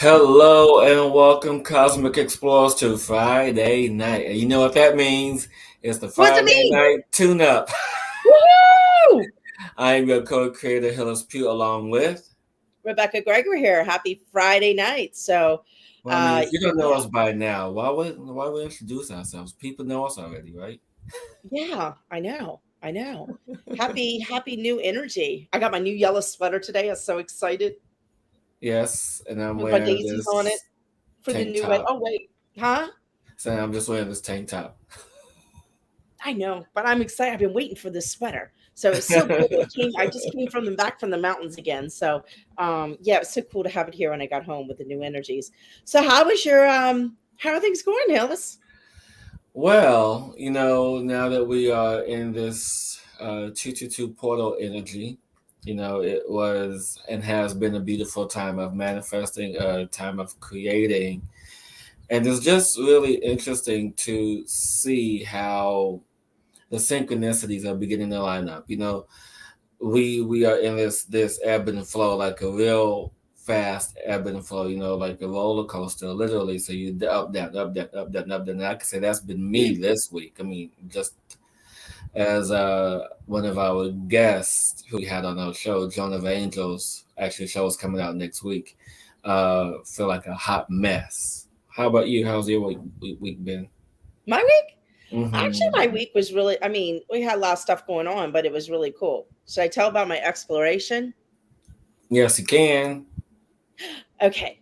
Hello and welcome, Cosmic Explorers, to Friday night. And you know what that means? It's the What's it Friday mean? night tune up. Woohoo! I'm your co creator, Hillis Pugh, along with. Rebecca Gregory here. Happy Friday night. Well, I mean, if you don't know yeah, us by now, why would we introduce ourselves? People know us already, right? yeah, I know. I know. Happy new energy. I got my new yellow sweater today. I'm so excited Yes, and I'm with my wearing daisies on it this for the tank new weather. top. Oh, wait. Huh? So I'm just wearing this tank top. I know, but I'm excited. I've been waiting for this sweater. So it's so cool. I just came from the back from the mountains again. Yeah, it's so cool to have it here when I got home with the new energies. So how are things going, Hillis? Well, now that we are in this 222 portal energy, it was and has been a beautiful time of manifesting, a time of creating. And it's just really interesting to see how the synchronicities are beginning to line up. We are in this ebb and flow, like a real fast ebb and flow, like a roller coaster, literally. So you up, down, up, down, up, down, up, down. And I can say that's been me this week. I mean, just as one of our guests who we had on our show, John of Angels, actually show is coming out next week. Feel like a hot mess. How about you? How's your week been? My week? Actually, Mm-hmm. my week was really, I mean, we had a lot of stuff going on, but it was really cool. Should I tell about my exploration? Yes, you can. Okay.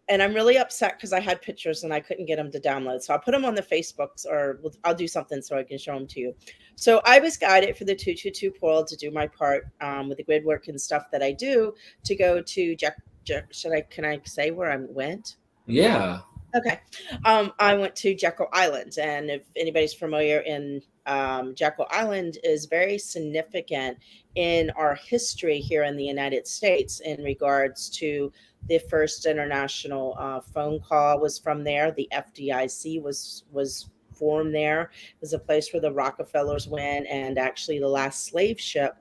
And I'm really upset because I had pictures and I couldn't get them to download. So I'll put them on the Facebooks or I'll do something so I can show them to you. So I was guided for the 222 portal to do my part with the grid work and stuff that I do to go to can I say where I went? Yeah. Okay. I went to Jekyll Island, and if anybody's familiar in Jekyll Island is very significant in our history here in the United States in regards to the first international phone call was from there. The FDIC was formed there. It was a place where the Rockefellers went, and actually the last slave ship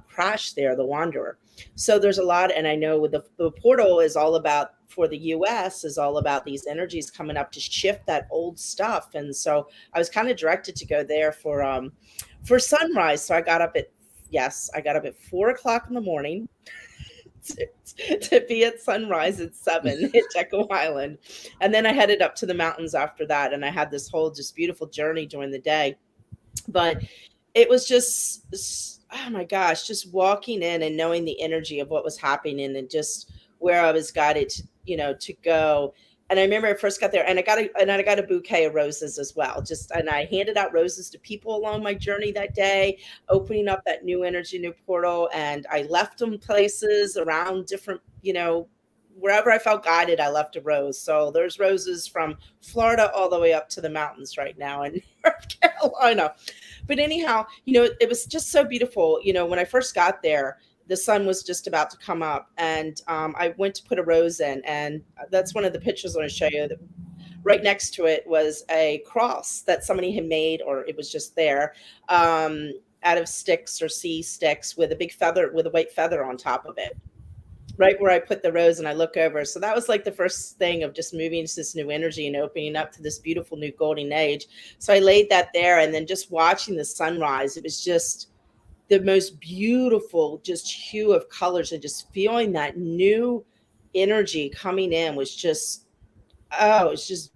crashed there, the Wanderer. So there's a lot, and I know with the portal is all about for the US is all about these energies coming up to shift that old stuff. And so I was kind of directed to go there for sunrise. So I got up at 4 o'clock in the morning to be at sunrise at 7 at Jekyll Island. And then I headed up to the mountains after that. And I had this whole just beautiful journey during the day. But it was just oh my gosh, just walking in and knowing the energy of what was happening and just where I was guided to, to go. And I remember I first got there and I got a bouquet of roses as well. Just and I handed out roses to people along my journey that day, opening up that new energy, new portal. And I left them places around different, wherever I felt guided, I left a rose. So there's roses from Florida all the way up to the mountains right now in North Carolina. But anyhow, it was just so beautiful. When I first got there, the sun was just about to come up, and I went to put a rose in, and that's one of the pictures I want to show you. Right next to it was a cross that somebody had made, or it was just there, out of sticks or sea sticks with a big feather, with a white feather on top of it, right where I put the rose, and I look over. So that was like the first thing of just moving into this new energy and opening up to this beautiful new golden age. So I laid that there, and then just watching the sunrise, it was just the most beautiful just hue of colors, and just feeling that new energy coming in was just, oh, it's just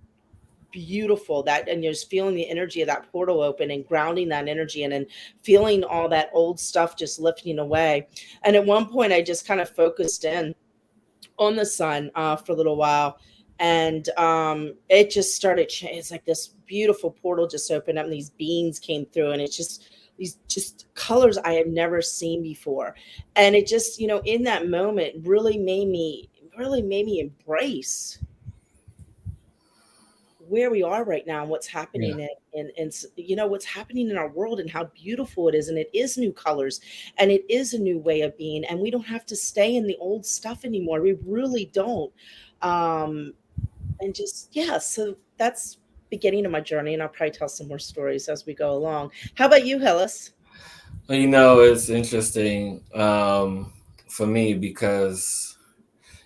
beautiful. That, and you're just feeling the energy of that portal open and grounding that energy in, and feeling all that old stuff just lifting away. And at one point I just kind of focused in on the sun for a little while, and it just started it's like this beautiful portal just opened up, and these beings came through, and it's just these just colors I had never seen before. And it just, in that moment really made me embrace where we are right now and what's Yeah. happening what's happening in our world and how beautiful it is. And it is new colors, and it is a new way of being, and we don't have to stay in the old stuff anymore. We really don't. um and just, yeah, so that's beginning of my journey, and I'll probably tell some more stories as we go along. How about you, Hillis? Well, it's interesting for me because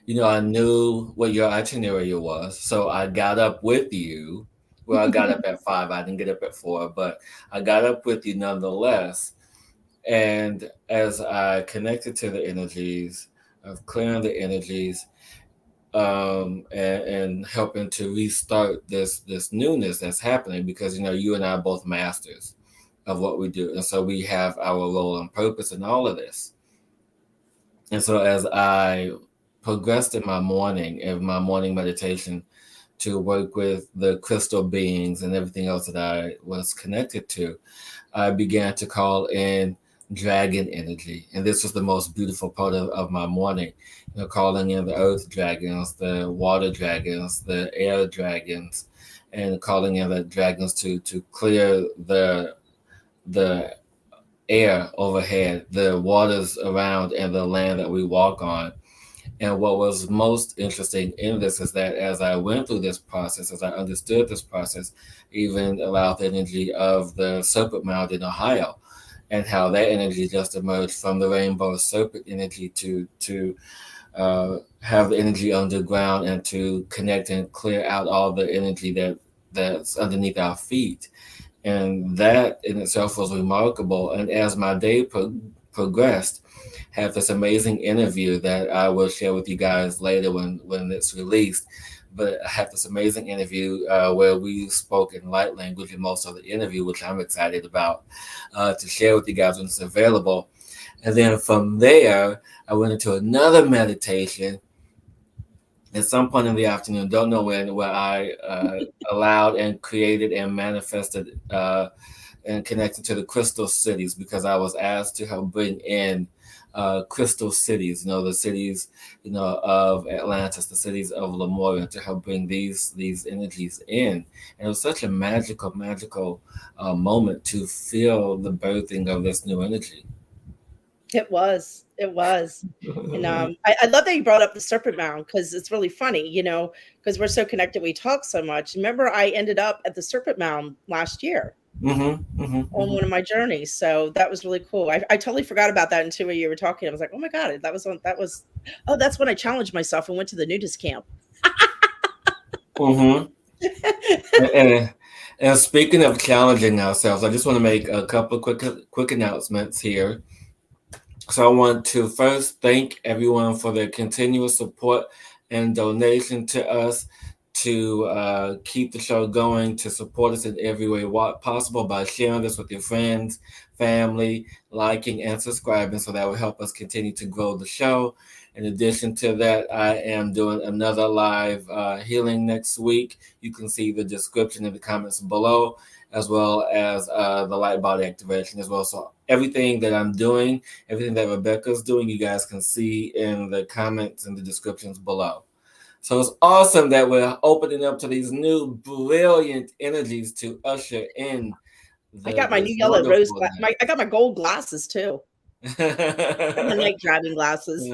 I knew what your itinerary was, so I got up with you. Well, I got up at 5. I didn't get up at 4, but I got up with you nonetheless. And as I connected to the energies of clearing the energies, and helping to restart this newness that's happening, because you and I are both masters of what we do, and so we have our role and purpose in all of this. And so as I progressed in my morning meditation to work with the crystal beings and everything else that I was connected to, I began to call in dragon energy. And this was the most beautiful part of my morning. Calling in the earth dragons, the water dragons, the air dragons, and calling in the dragons to clear the air overhead, the waters around, and the land that we walk on. And what was most interesting in this is that as I went through this process, as I understood this process, even allowed the energy of the serpent mound in Ohio, and how that energy just emerged from the rainbow serpent energy to have the energy underground and to connect and clear out all the energy that's underneath our feet. And that in itself was remarkable. And as my day progressed, had this amazing interview that I will share with you guys later when it's released. But I had this amazing interview where we spoke in light language in most of the interview, which I'm excited about to share with you guys when it's available. And then from there, I went into another meditation at some point in the afternoon, don't know when, where I allowed and created and manifested and connected to the crystal cities, because I was asked to help bring in crystal cities, the cities, of Atlantis, the cities of Lemuria, to help bring these energies in. And it was such a magical moment to feel the birthing of this new energy. It was. It was. And I love that you brought up the Serpent Mound because it's really funny, because we're so connected. We talk so much. Remember, I ended up at the Serpent Mound last year on Hmm. one of my journeys. So that was really cool. I totally forgot about that until you were talking. I was like, oh my God, oh, that's when I challenged myself and went to the nudist camp. Hmm. And, and speaking of challenging ourselves, I just want to make a couple of quick announcements here. So I want to first thank everyone for their continuous support and donation to us, to keep the show going, to support us in every way possible by sharing this with your friends, family, liking and subscribing, so that will help us continue to grow the show. In addition to that, I am doing another live healing next week. You can see the description in the comments below, as well as the light body activation as well. So everything that I'm doing, everything that Rebecca's doing, you guys can see in the comments and the descriptions below. So it's awesome that we're opening up to these new brilliant energies to usher in I got my new this yellow rose. wonderful I got my gold glasses too. And my night. night driving glasses.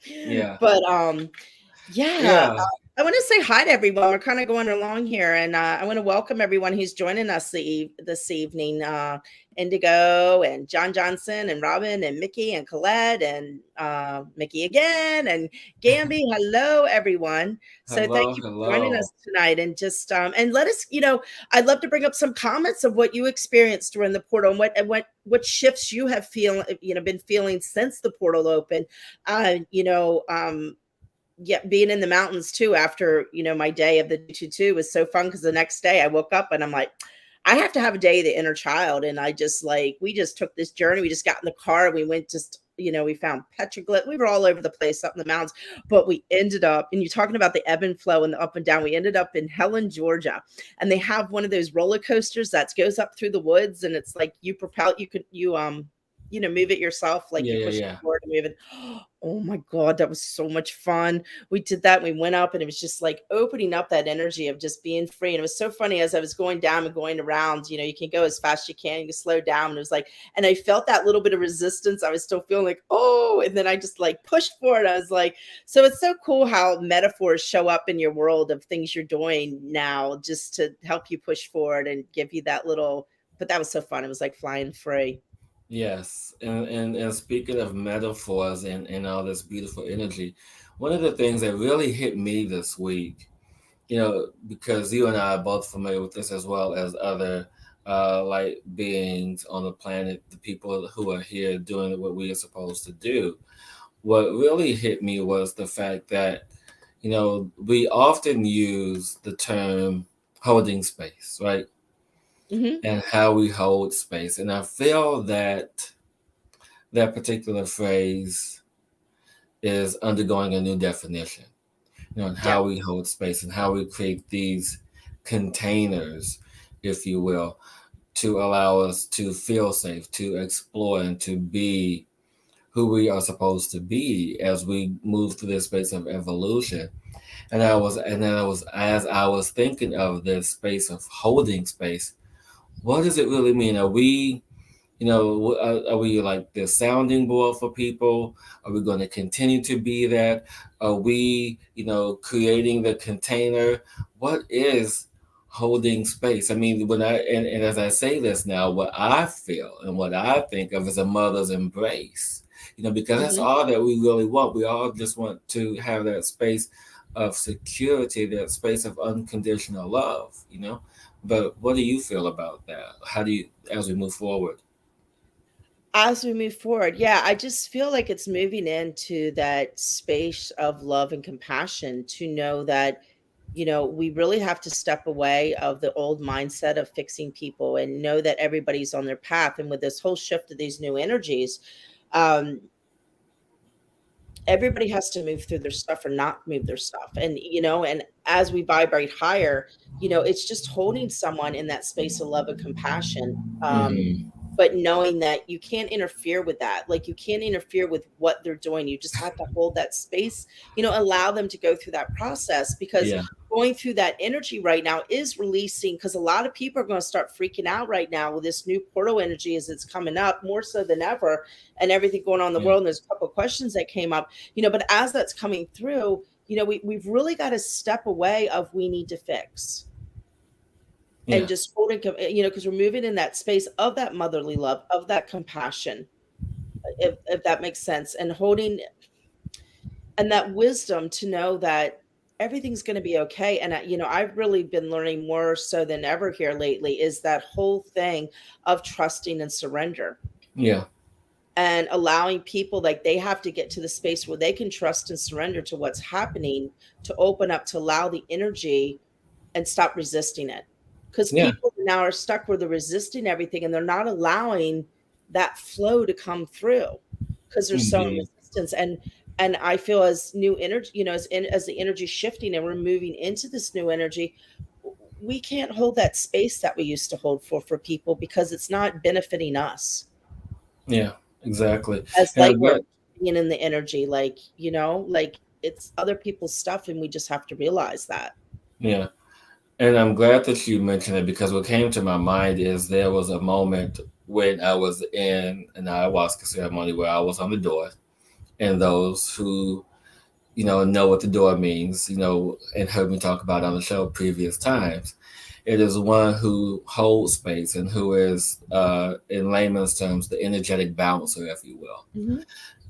Yeah. But yeah, Yeah. I want to say hi to everyone. We're kind of going along here, and I want to welcome everyone who's joining us this evening. Indigo and John Johnson and Robin and Mickey and Colette and Mickey again and Gamby. Hello, everyone. So thank Hello, you for joining hello. us tonight, and just and let us. I'd love to bring up some comments of what you experienced during the portal and what shifts you have been feeling since the portal opened. Uh, you know. Yeah, being in the mountains too after my day of the 222 was so fun because the next day I woke up and I'm like, I have to have a day of the inner child. And I just we just took this journey. We just got in the car, we went, just we found petroglyph. We were all over the place up in the mountains, but we ended up, and you're talking about the ebb and flow and the up and down, we ended up in Helen, Georgia. And they have one of those roller coasters that goes up through the woods, and it's like you propel, move it yourself, like Yeah, you yeah, push it yeah. forward and move it. Oh my God, that was so much fun. We did that. And we went up, and it was just like opening up that energy of just being free. And it was so funny as I was going down and going around, you can go as fast as you can slow down. And it was like, and I felt that little bit of resistance. I was still feeling like, oh, and then I just pushed forward. I was like, so it's so cool how metaphors show up in your world of things you're doing now just to help you push forward and give you that little, but that was so fun. It was like flying free. Yes, and speaking of metaphors and all this beautiful energy, one of the things that really hit me this week, because you and I are both familiar with this as well as other light beings on the planet, the people who are here doing what we are supposed to do. What really hit me was the fact that, we often use the term holding space, right? Hmm. And how we hold space. And I feel that that particular phrase is undergoing a new definition, and Yeah. how we hold space and how we create these containers, if you will, to allow us to feel safe, to explore, and to be who we are supposed to be as we move through this space of evolution. And then I was, as I was thinking of this space of holding space, what does it really mean? Are we like the sounding board for people? Are we going to continue to be that? Are we, creating the container? What is holding space? I mean, and as I say this now, what I feel and what I think of is a mother's embrace, because that's Hmm. all that we really want. We all just want to have that space of security, that space of unconditional love. But what do you feel about that? How do you, as we move forward? As we move forward, yeah, I just feel like it's moving into that space of love and compassion to know that, we really have to step away of the old mindset of fixing people and know that everybody's on their path. And with this whole shift of these new energies, um, everybody has to move through their stuff or not move their stuff. And as we vibrate higher, it's just holding someone in that space of love and compassion. Hmm. But knowing that you can't interfere with that, like you can't interfere with what they're doing. You just have to hold that space, allow them to go through that process, because Yeah, going through that energy right now is releasing, because a lot of people are going to start freaking out right now with this new portal energy as it's coming up more so than ever, and everything going on in the yeah, world. And there's a couple of questions that came up, but as that's coming through, we've really got to step away of we need to fix yeah, and just holding, because we're moving in that space of that motherly love, of that compassion, if that makes sense, and holding, and that wisdom to know that everything's going to be okay. And I've really been learning more so than ever here lately is that whole thing of trusting and surrender, yeah, and allowing people, like, they have to get to the space where they can trust and surrender to what's happening, to open up, to allow the energy and stop resisting it. Because yeah. people now are stuck where they're resisting everything and they're not allowing that flow to come through because they're so in Hmm. resistance. And I feel as new energy, as the energy shifting and we're moving into this new energy, we can't hold that space that we used to hold for people because it's not benefiting us Yeah, exactly. as And light I'm work, glad, being in the energy, like, like it's other people's stuff and we just have to realize that. yeah, and I'm glad that you mentioned it because what came to my mind is there was a moment when I was in an ayahuasca ceremony where I was on the door, and those who know what the door means, and heard me talk about it on the show previous times. It is one who holds space and who is, in layman's terms, the energetic bouncer, if you will. Hmm.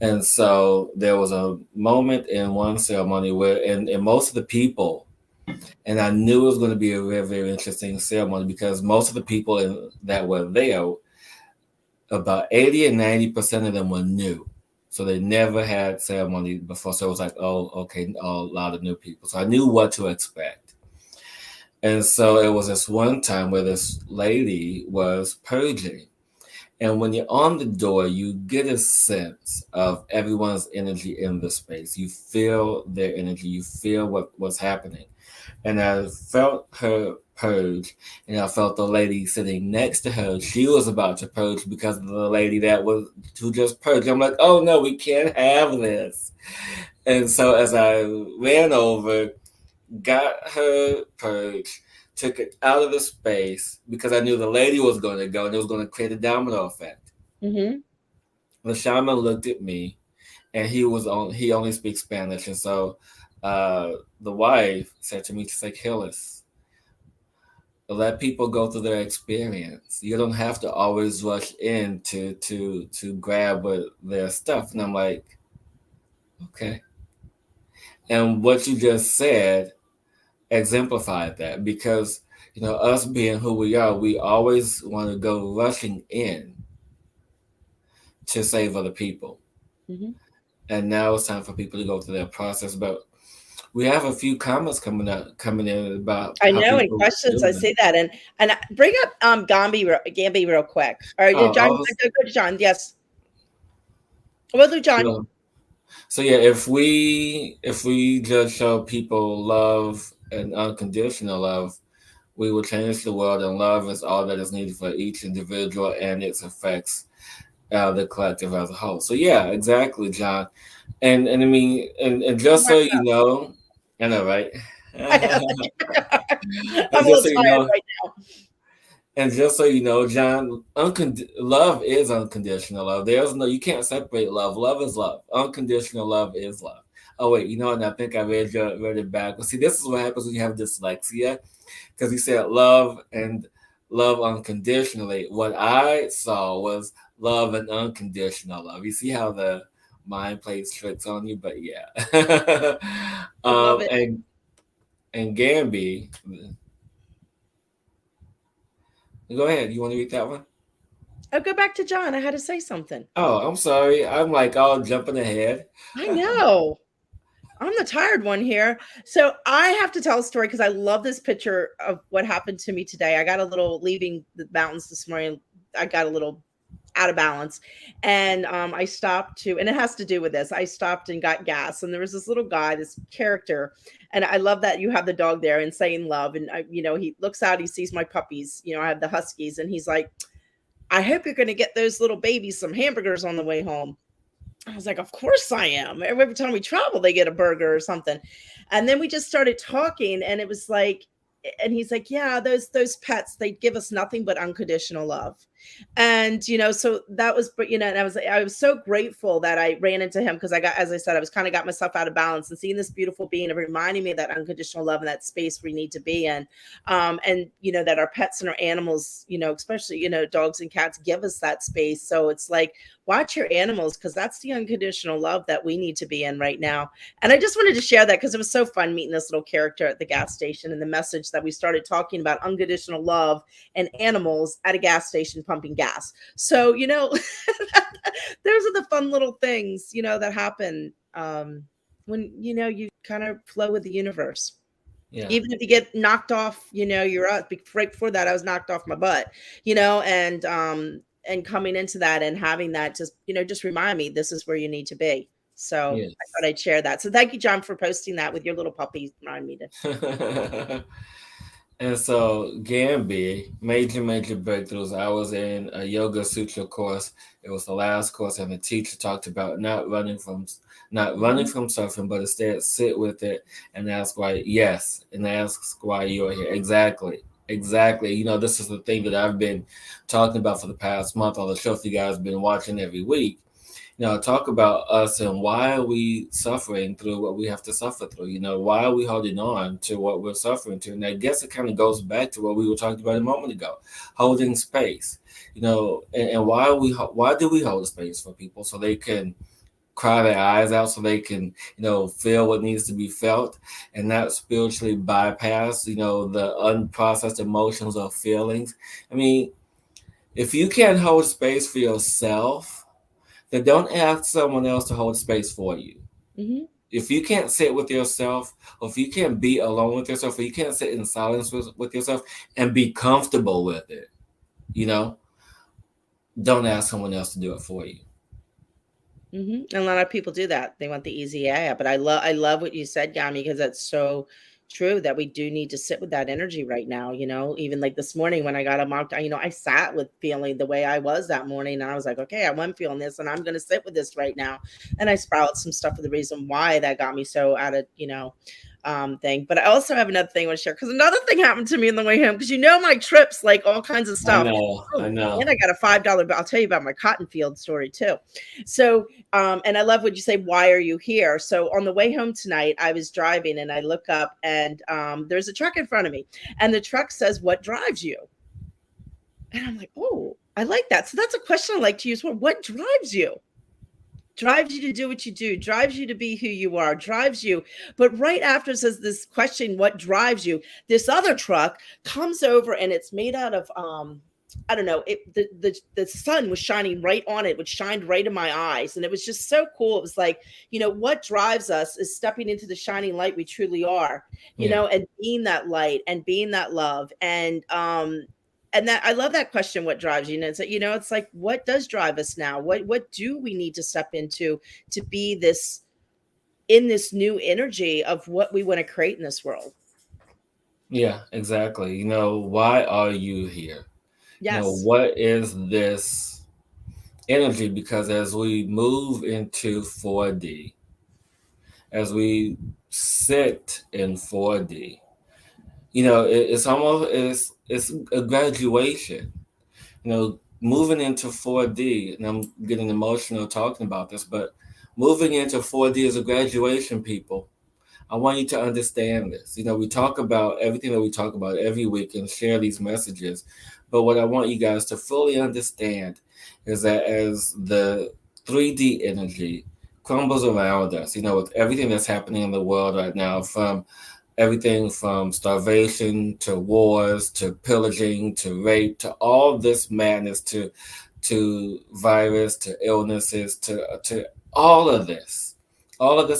And so there was a moment in one ceremony where, and most of the people, and I knew it was going to be a very, very interesting ceremony because most of the people that were there, about 80 and 90% of them were new. So they never had ceremony before. So it was like, oh, okay, a lot of new people. So I knew what to expect. And so it was this one time where this lady was purging. And when you're on the door, you get a sense of everyone's energy in the space. You feel their energy. You feel what's happening. And I felt her purge, and I felt the lady sitting next to her. She was about to purge because of the lady that was who just purged. I'm like, oh no, we can't have this. And so as I ran over, got her purge, took it out of the space because I knew the lady was going to go and it was going to create a domino effect. Hmm. The shaman looked at me, and he only speaks Spanish, and so uh, the wife said to me, she's like, Hillis, let people go through their experience. You don't have to always rush in to grab with their stuff. And I'm like, okay. And what you just said exemplified that because us being who we are, we always want to go rushing in to save other people. Hmm. And now it's time for people to go through that process. But we have a few comments coming in about I how know, and people questions. do I that. see that, and bring up Gambi real quick. Or Oh, John, go to John. Yes, we'll do John. so so yeah, if we just show people love and unconditional love, we will change the world, and love is all that is needed for each individual and its effects the collective as a whole. So yeah, exactly, John. And I mean, and just so you know, I know, right? I know. I'm And a just little so you tired know, right now. and just so you know, John, love is unconditional love. There's no, you can't separate love. Love is love. Unconditional love is love. Oh wait, you know what? I think I read it back. See, this is what happens when you have dyslexia, because he said love and love unconditionally. What I saw was love and unconditional love. You see how the mind plays tricks on you, but yeah. I love it. And Gamby, go ahead. You want to read that one? I'll go back to John. I had to say something. Oh, I'm sorry. I'm like all jumping ahead. I know. I'm the tired one here. So I have to tell a story because I love this picture of what happened to me today. I got a little leaving the mountains this morning. I got a little out of balance, and I stopped to, and it has to do with this. I stopped and got gas, and there was this little guy, this character, and I love that you have the dog there and saying love, and he looks out, he sees my puppies. I have the huskies, and he's like, "I hope you're going to get those little babies some hamburgers on the way home." I was like, of course I am. Every time we travel, they get a burger or something. And then we just started talking, and it was like, and he's like, yeah, those pets, they give us nothing but unconditional love. And so that was, but and I was so grateful that I ran into him, because I got, as I said, I was kind of got myself out of balance, and seeing this beautiful being and reminding me of that unconditional love and that space we need to be in. And that our pets and our animals, especially dogs and cats, give us that space. So it's like, watch your animals, because that's the unconditional love that we need to be in right now. And I just wanted to share that because it was so fun meeting this little character at the gas station, and the message that we started talking about unconditional love and animals at a gas station pumping gas. So, those are the fun little things, that happen when, you kind of flow with the universe. Yeah. Even if you get knocked off, you're up. Right before that, I was knocked off my butt, and coming into that and having that just remind me this is where you need to be. So Yes. I thought I'd share that. So thank you, John, for posting that with your little puppy. Remind me to. And so Gambi, major breakthroughs. I was in a yoga sutra course. It was the last course, and the teacher talked about not running Mhm. from suffering, but instead sit with it and ask why. Yes, and ask why you're here. Exactly, exactly. This is the thing that I've been talking about for the past month on the show. If you guys have been watching every week, talk about us and why are we suffering through what we have to suffer through. Why are we holding on to what we're suffering to? And I guess it kind of goes back to what we were talking about a moment ago, holding space. And why do we hold space for people? So they can cry their eyes out, so they can feel what needs to be felt, and not spiritually bypass the unprocessed emotions or feelings. I mean, if you can't hold space for yourself, then don't ask someone else to hold space for you. Mhm. If you can't sit with yourself, or if you can't be alone with yourself, or you can't sit in silence with yourself and be comfortable with it, you know, don't ask someone else to do it for you. And a lot of people do that. They want the easy out. But I love what you said, Gami, because that's so true that we do need to sit with that energy right now. Even like this morning when I got a mocked, I sat with feeling the way I was that morning, and I was like, okay, I wasn't feeling this, and I'm going to sit with this right now. And I sprouted some stuff for the reason why that got me so out of, thing. But I also have another thing I want to share because another thing happened to me on the way home. Because my trips, like all kinds of I stuff. know, Oh, I and know. I got a $5 bill. I'll tell you about my cotton field story too. So, and I love what you say. Why are you here? So on the way home tonight, I was driving and I look up and there's a truck in front of me, and the truck says, "What drives you?" And I'm like, "Oh, I like that." So that's a question I like to use. Well, what drives you? Drives you to do what you do, drives you to be who you are, drives you. But right after it says this question, what drives you? This other truck comes over and it's made out of I don't know, the sun was shining right on it, which shined right in my eyes. And it was just so cool. It was like, what drives us is stepping into the shining light we truly are, Yeah, and being that light and being that love. And that I love that question, what drives you? And it's like, what does drive us now? What do we need to step into to be this in this new energy of what we want to create in this world? yeah, exactly. Why are you here? Yes. What is this energy? Because as we move into 4D, as we sit in 4D, it's almost it's a graduation. Moving into 4D, and I'm getting emotional talking about this, but moving into 4D is a graduation, people. I want you to understand this. We talk about everything that we talk about every week and share these messages. But what I want you guys to fully understand is that as the 3D energy crumbles around us, with everything that's happening in the world right now, from everything from starvation to wars to pillaging to rape to all this madness to virus to illnesses to all of this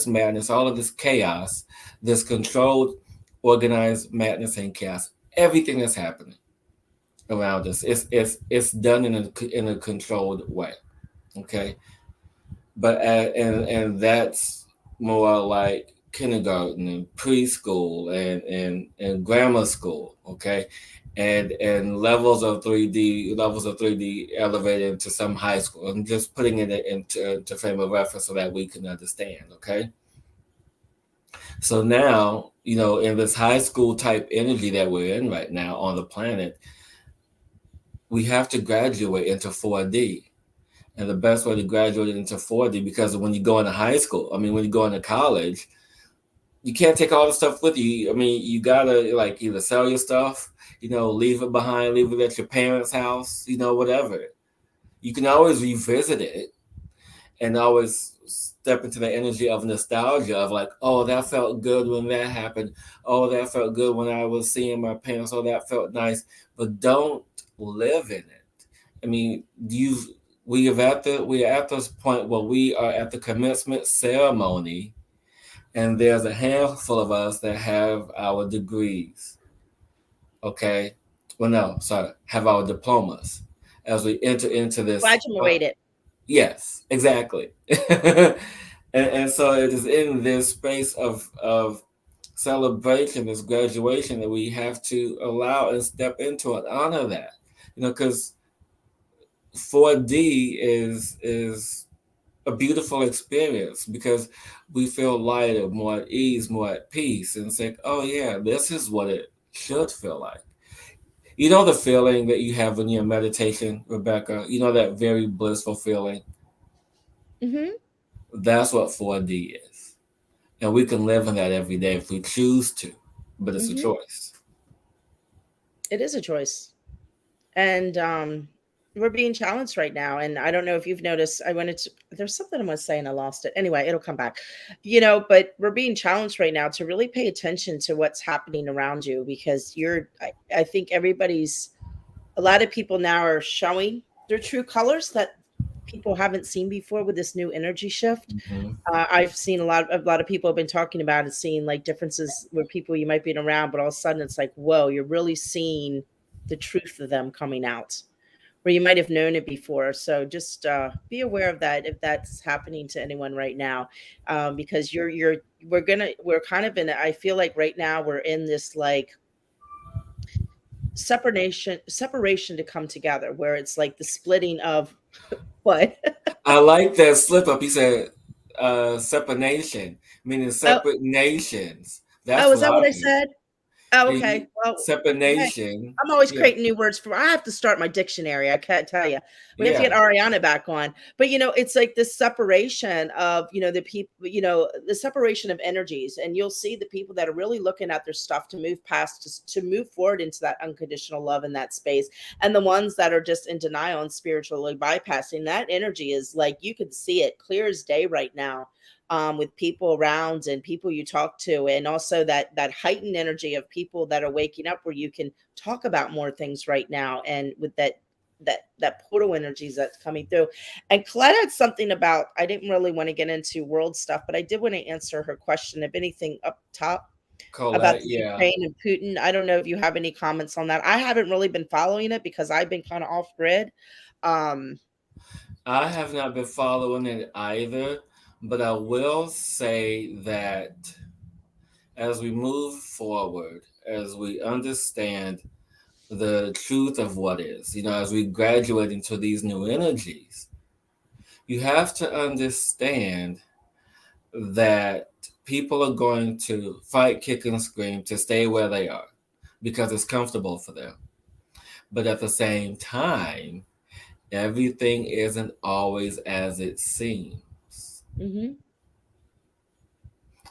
madness, all of this chaos, this controlled, organized madness and chaos, everything that's happening around us, it's done in a controlled way. Okay, but and that's more like kindergarten and preschool and grammar school. Okay, and levels of 3D elevated into some high school. I'm just putting it into frame of reference so that we can understand. Okay, so now, in this high school type energy that we're in right now on the planet, we have to graduate into 4D. And the best way to graduate into 4D, because when you go into high school, I mean, when you go into college, you can't take all the stuff with you. I mean, you gotta like either sell your stuff, leave it behind, leave it at your parents' house, whatever. You can always revisit it and always step into the energy of nostalgia of like, oh, that felt good when that happened. Oh, that felt good when I was seeing my parents. Oh, that felt nice. But don't live in it. I mean, we are at this point where we are at the commencement ceremony, and there's a handful of us that have our degrees. Okay, well, no, sorry, have our diplomas as we enter into this. Graduated. Yes, exactly. And so it is in this space of celebration, this graduation, that we have to allow and step into and honor that. Because 4D is a beautiful experience because we feel lighter, more at ease, more at peace, and it's like, oh yeah, this is what it should feel like. The feeling that you have when you're in meditation, Rebecca. That very blissful feeling. Hmm. That's what 4D is. And we can live in that every day if we choose to, but it's a Hmm. choice. It is a choice. And we're being challenged right now. And I don't know if you've noticed, there's something I want to say and I lost it. Anyway, it'll come back. But we're being challenged right now to really pay attention to what's happening around you, because I think a lot of people now are showing their true colors that people haven't seen before with this new energy shift. Mm-hmm. I've seen a lot of people have been talking about it, seeing like differences where people you might be around, but all of a sudden it's like, whoa, you're really seeing the truth of them coming out where you might have known it before. So just be aware of that if that's happening to anyone right now, because we're kind of in. I feel like right now we're in this like separation to come together, where it's like the splitting of what? I like that slip up. He said separation, meaning Oh, separate nations. That's Oh, is what that I what I hear. said? Oh, Yeah, okay. Well, hey, separation. I'm always Yeah, creating new words for I have to start my dictionary, I can't tell you. We have to get yeah. Ariana back on. But, it's like this separation of, the people, the separation of energies, and you'll see the people that are really looking at their stuff to move past, to move forward into that unconditional love in that space, and the ones that are just in denial and spiritually bypassing, that energy is like, you can see it clear as day right now, with people around and people you talk to, and also that heightened energy of people that are waking up, where you can talk about more things right now, and with that portal energies that's coming through. And Colette had something about, I didn't really want to get into world stuff, but I did want to answer her question, if anything, up top about Colette, the yeah. Ukraine and Putin. I don't know if you have any comments on that. I haven't really been following it because I've been kind of off grid. um I have not been following it either, but I will say that as we move forward, as we understand the truth of what is, as we graduate into these new energies, you have to understand that people are going to fight, kick, and scream to stay where they are because it's comfortable for them. But at the same time, everything isn't always as it seems. hmm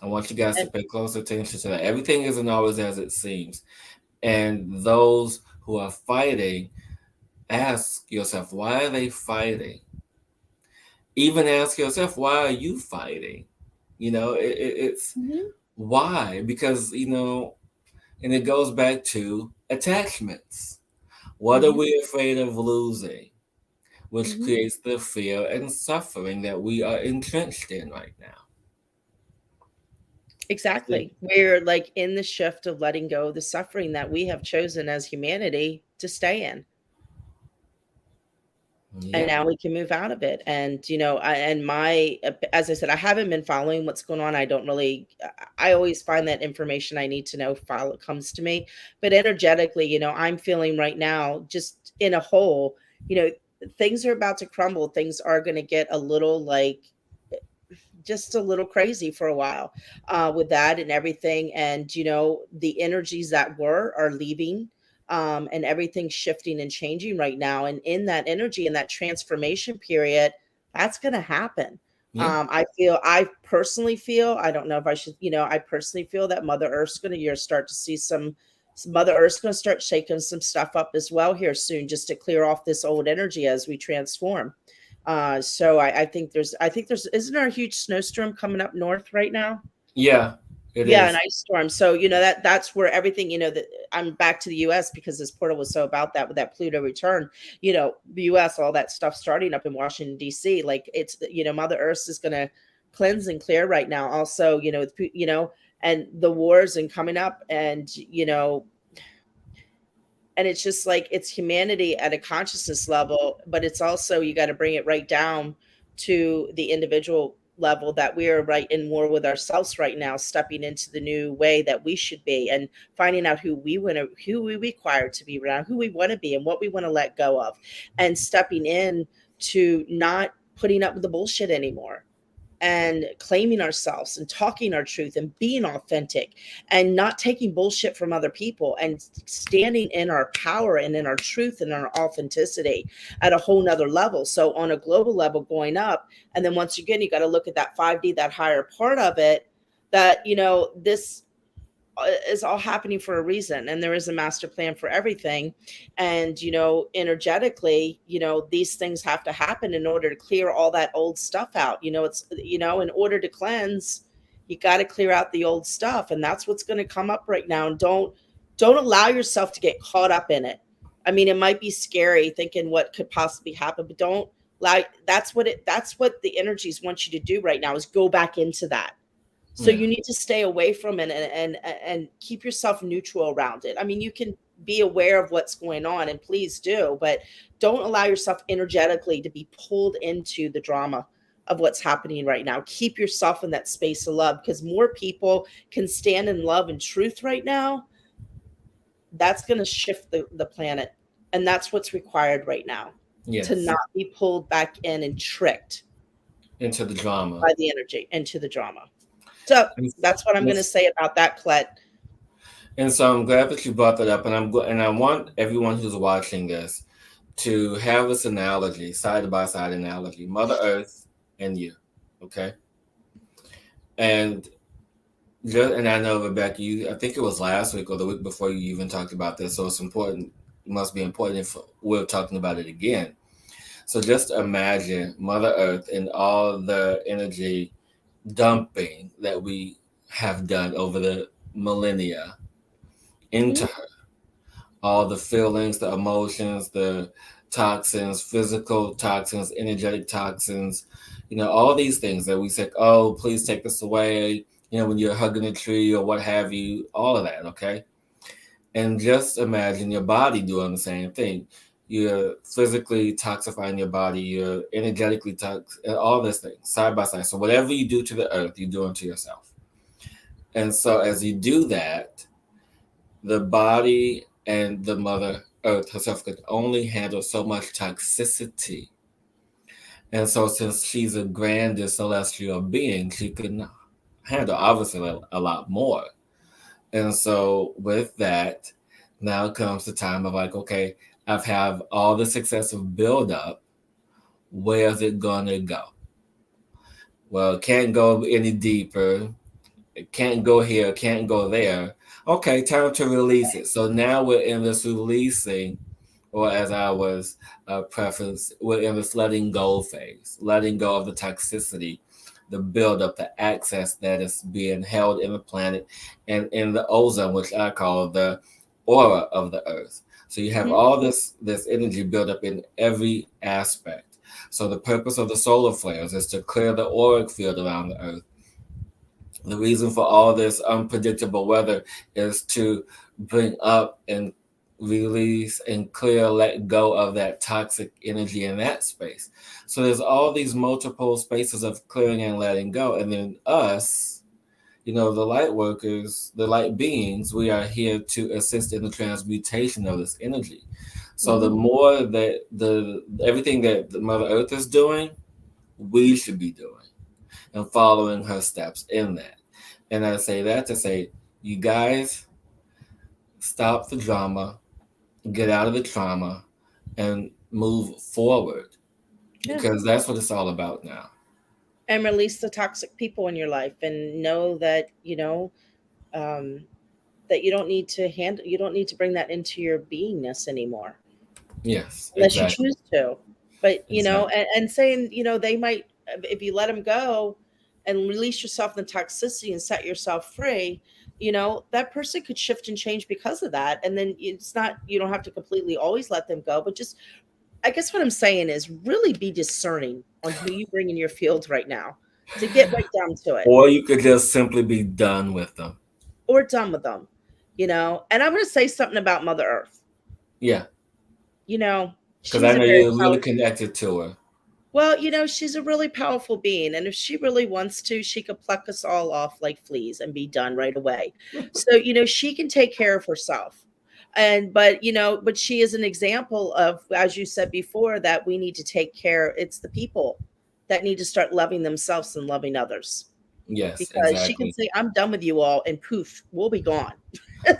I want you guys to and pay close attention to that. Everything isn't always as it seems. And those who are fighting, ask yourself, why are they fighting? Even ask yourself, why are you fighting? It's hmm why? Because, and it goes back to attachments. What are hmm we afraid of losing? Which hmm creates the fear and suffering that we are entrenched in right now. Exactly. We're like in the shift of letting go of the suffering that we have chosen as humanity to stay in. And Yeah. now we can move out of it. And, as I said, I haven't been following what's going on. I don't really, I always find that information I need to know follow comes to me. But energetically, I'm feeling right now, just in a whole, you know, things are about to crumble. Things are going to get a little like, just a little crazy for a while, with that and everything. And the energies that were are leaving, and everything's shifting and changing right now. And in that energy, in that transformation period, that's going to happen. Yeah. I personally feel, I don't know if I should, I personally feel that Mother Earth's going to, you're start to see some Mother Earth's going to start shaking some stuff up as well here soon, just to clear off this old energy as we transform. So I think there's, isn't there a huge snowstorm coming up north right now? Yeah, it Yeah, an is. ice storm. So that's where everything, that I'm back to the US because this portal was so about that, with that Pluto return, the US, all that stuff starting up in Washington, DC. Like, it's, Mother Earth is gonna cleanse and clear right now. Also, and the wars and coming up, and it's just like, it's humanity at a consciousness level, but it's also, you got to bring it right down to the individual level, that we are right in war with ourselves right now, stepping into the new way that we should be, and finding out who we require to be around, who we want to be, and what we want to let go of, and stepping in to not putting up with the bullshit anymore, and claiming ourselves and talking our truth and being authentic, and not taking bullshit from other people, and standing in our power and in our truth and our authenticity at a whole nother level. So on a global level, going up. And then once again, you got to look at that 5D, that higher part of it, that this is all happening for a reason, and there is a master plan for everything. And energetically, these things have to happen in order to clear all that old stuff out. It's, in order to cleanse, you got to clear out the old stuff, and that's what's going to come up right now. And don't allow yourself to get caught up in it. I mean, it might be scary thinking what could possibly happen, but don't like, that's what the energies want you to do right now, is go back into that. So Yeah. you need to stay away from it, and keep yourself neutral around it. I mean, you can be aware of what's going on, and please do, but don't allow yourself energetically to be pulled into the drama of what's happening right now. Keep yourself in that space of love, because more people can stand in love and truth right now. That's going to shift the planet. And that's what's required right now, to Yes. not be pulled back in and tricked Into the drama. by the energy into the drama. So And, that's what I'm going to yes, say about that, Colette. and so I'm glad that you brought that up, and and I want everyone who's watching this to have this analogy, side by side analogy, Mother Earth and you, okay? And and I know, Rebecca, I think it was last week or the week before you even talked about this, so it's important. It must be important if we're talking about it again. So just imagine Mother Earth and all the energy dumping that we have done over the millennia into Hmm. her. All the feelings, the emotions, the toxins, physical toxins, energetic toxins, all these things that we say, oh, please take this away, when you're hugging a tree or what have you, all of that, okay? And just imagine your body doing the same thing. You're physically toxifying your body, you're energetically all this thing, side by side. So whatever you do to the earth, you're doing to yourself. And so as you do that, the body and the mother earth herself could only handle so much toxicity. And so since she's a grander celestial being, she could handle obviously a lot more. And so with that, now comes the time of like, okay, I've had all the successive build up. Where's it gonna go? Well, it can't go any deeper. It can't go here, can't go there. Okay, time to release it. So now we're in this releasing, or as I was preference, we're in this letting go phase, letting go of the toxicity, the buildup, the access that is being held in the planet and in the ozone, which I call the aura of the earth. So you have Hmm. all this energy built up in every aspect. So the purpose of the solar flares is to clear the auric field around the earth. The reason for all this unpredictable weather is to bring up and release and clear, let go of that toxic energy in that space. So there's all these multiple spaces of clearing and letting go. And then us, the light workers, the light beings, we are here to assist in the transmutation of this energy. So the Hmm. more that the everything that the Mother Earth is doing, we should be doing and following her steps in that. And I say that to say, you guys, stop the drama, get out of the trauma, and move forward Yeah. because that's what it's all about now. And release the toxic people in your life, and know that um, that you don't need to bring that into your beingness anymore, Yes, unless you exactly. choose to. But Exactly. and saying, they might, if you let them go and release yourself from the toxicity and set yourself free, that person could shift and change because of that. And then it's not, you don't have to completely always let them go, but just, I guess what I'm saying is really be discerning on who you bring in your field right now, to get right down to it, Or you could just simply be done with them. or done with them. And I'm going to say something about Mother Earth. Yeah, you know because I she's a know very you're really powerful. connected to her. Well, she's a really powerful being, and if she really wants to, she could pluck us all off like fleas and be done right away. So, she can take care of herself. But she is an example of, as you said before, that we need to take care. It's the people that need to start loving themselves and loving others, Yes, because she can exactly. say, "I'm done with you all," and poof, we'll be gone.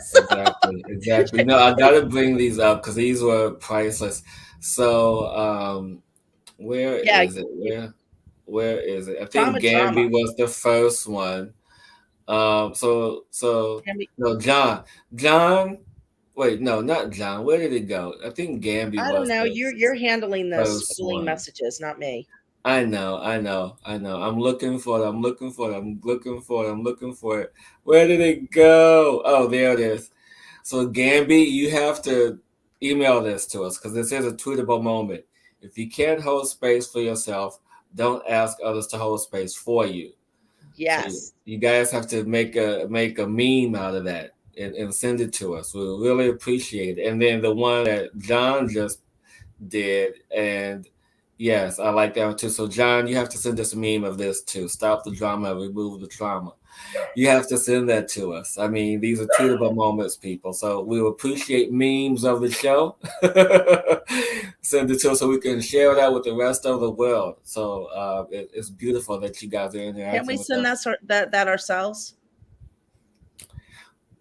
So, Exactly, exactly. No, I gotta bring these up because these were priceless. So, where yeah, is it? Where is it? I think drama, drama. Gamby was the first one. So Can we, no, John. Wait, no, not John. Where did it go? I think Gamby I don't was know. the You're handling the first schooling one. messages, not me. I know. I'm looking for it. I'm looking for it. I'm looking for it. I'm looking for it. Where did it go? Oh, there it is. So Gamby, you have to email this to us because this is a tweetable moment. If you can't hold space for yourself, don't ask others to hold space for you. So Yes. you guys have to make a meme out of that and send it to us. We'll really appreciate it. And then the one that John just did, and Yes, I like that one too. So, John, you have to send us a meme of this too. Stop the drama, remove the trauma. You have to send that to us. I mean, these are tweetable moments, people. So we will appreciate memes of the show. Send it to us so we can share that with the rest of the world. So it's beautiful that you guys are Can't we interacting with send us. that ourselves?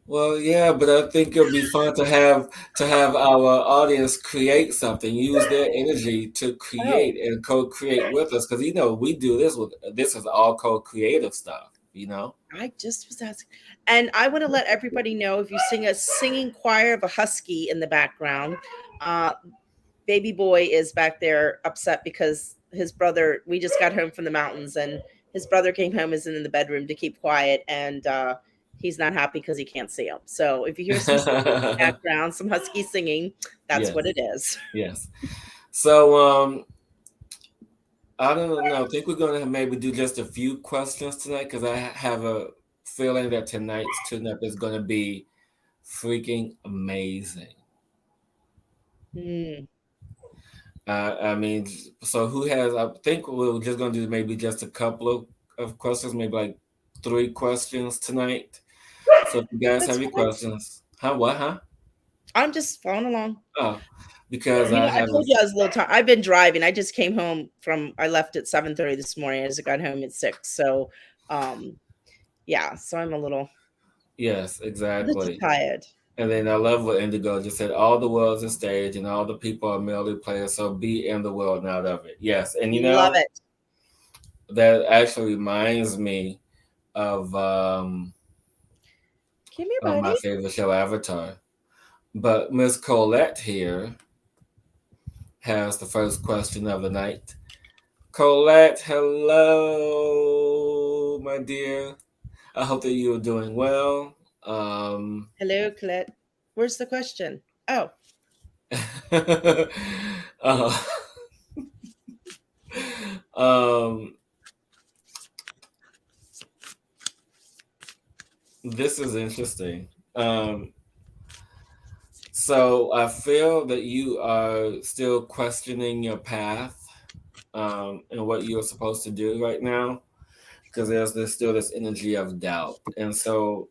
Well, yeah, but I think it'll be fun to have our audience create something, use their energy to Oh, create and co-create with us. Because we do this with this is all co-creative stuff. I just was asking. And I want to let everybody know, if you sing a singing choir of a husky in the background, uh, baby boy is back there upset because his brother, we just got home from the mountains, and his brother came home, is in the bedroom to keep quiet, and he's not happy because he can't see him. So if you hear some singing in the background, some husky singing, that's Yes, what it is. yes. So I don't know. I think we're gonna maybe do just a few questions tonight because I have a feeling that tonight's tune-up is gonna be freaking amazing. Hmm. I mean, so who has? I think we're just gonna do maybe just a couple of questions, maybe like 3 questions tonight. So if you guys That's have your fine. questions, huh? What? Huh? I'm just following along. Oh, because You I know, I have a told you I was a little tired. I've been driving. I just came home from. I left at 7:30 this morning. I just got home at 6. So, um, yeah. So I'm yes, a little exactly. tired. And then I love what Indigo just said. All the world's a stage, and all the people are merely players. So be in the world, not of it. Yes, and Love it. that actually reminds me Come here, of my buddy. favorite show, Avatar. But Miss Colette here has the first question of the night. Colette, hello, my dear. I hope that you are doing well. Um, Hello, Colette. Where's the question? Oh, uh, um, this is interesting. Um, so I feel that you are still questioning your path and what you're supposed to do right now because there's still this energy of doubt, and so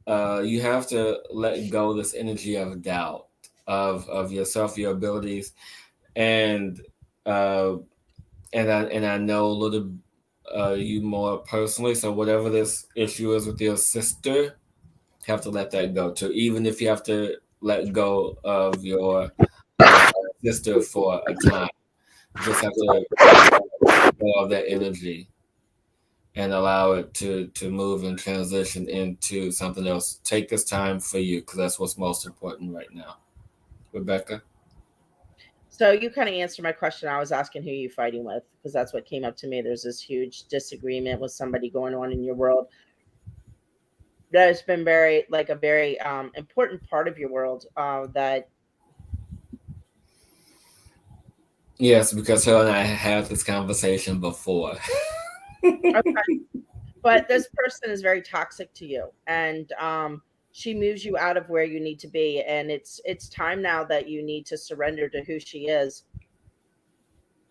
you have to let go of this energy of doubt of yourself, your abilities, and uh, and I know a little you more personally. So whatever this issue is with your sister, have to let that go too. Even if you have to let go of your uh, sister for a time, you just have to let go of that energy and allow it to move and transition into something else. Take this time for you because that's what's most important right now. Rebecca? so you kind of answered my question. I was asking who you fighting with, because that's what came up to me. There's this huge disagreement with somebody going on in your world that has been very, like, a very important part of your world. That Yes, because her and I had this conversation before. Okay, but this person is very toxic to you, and she moves you out of where you need to be, and it's time now that you need to surrender to who she is,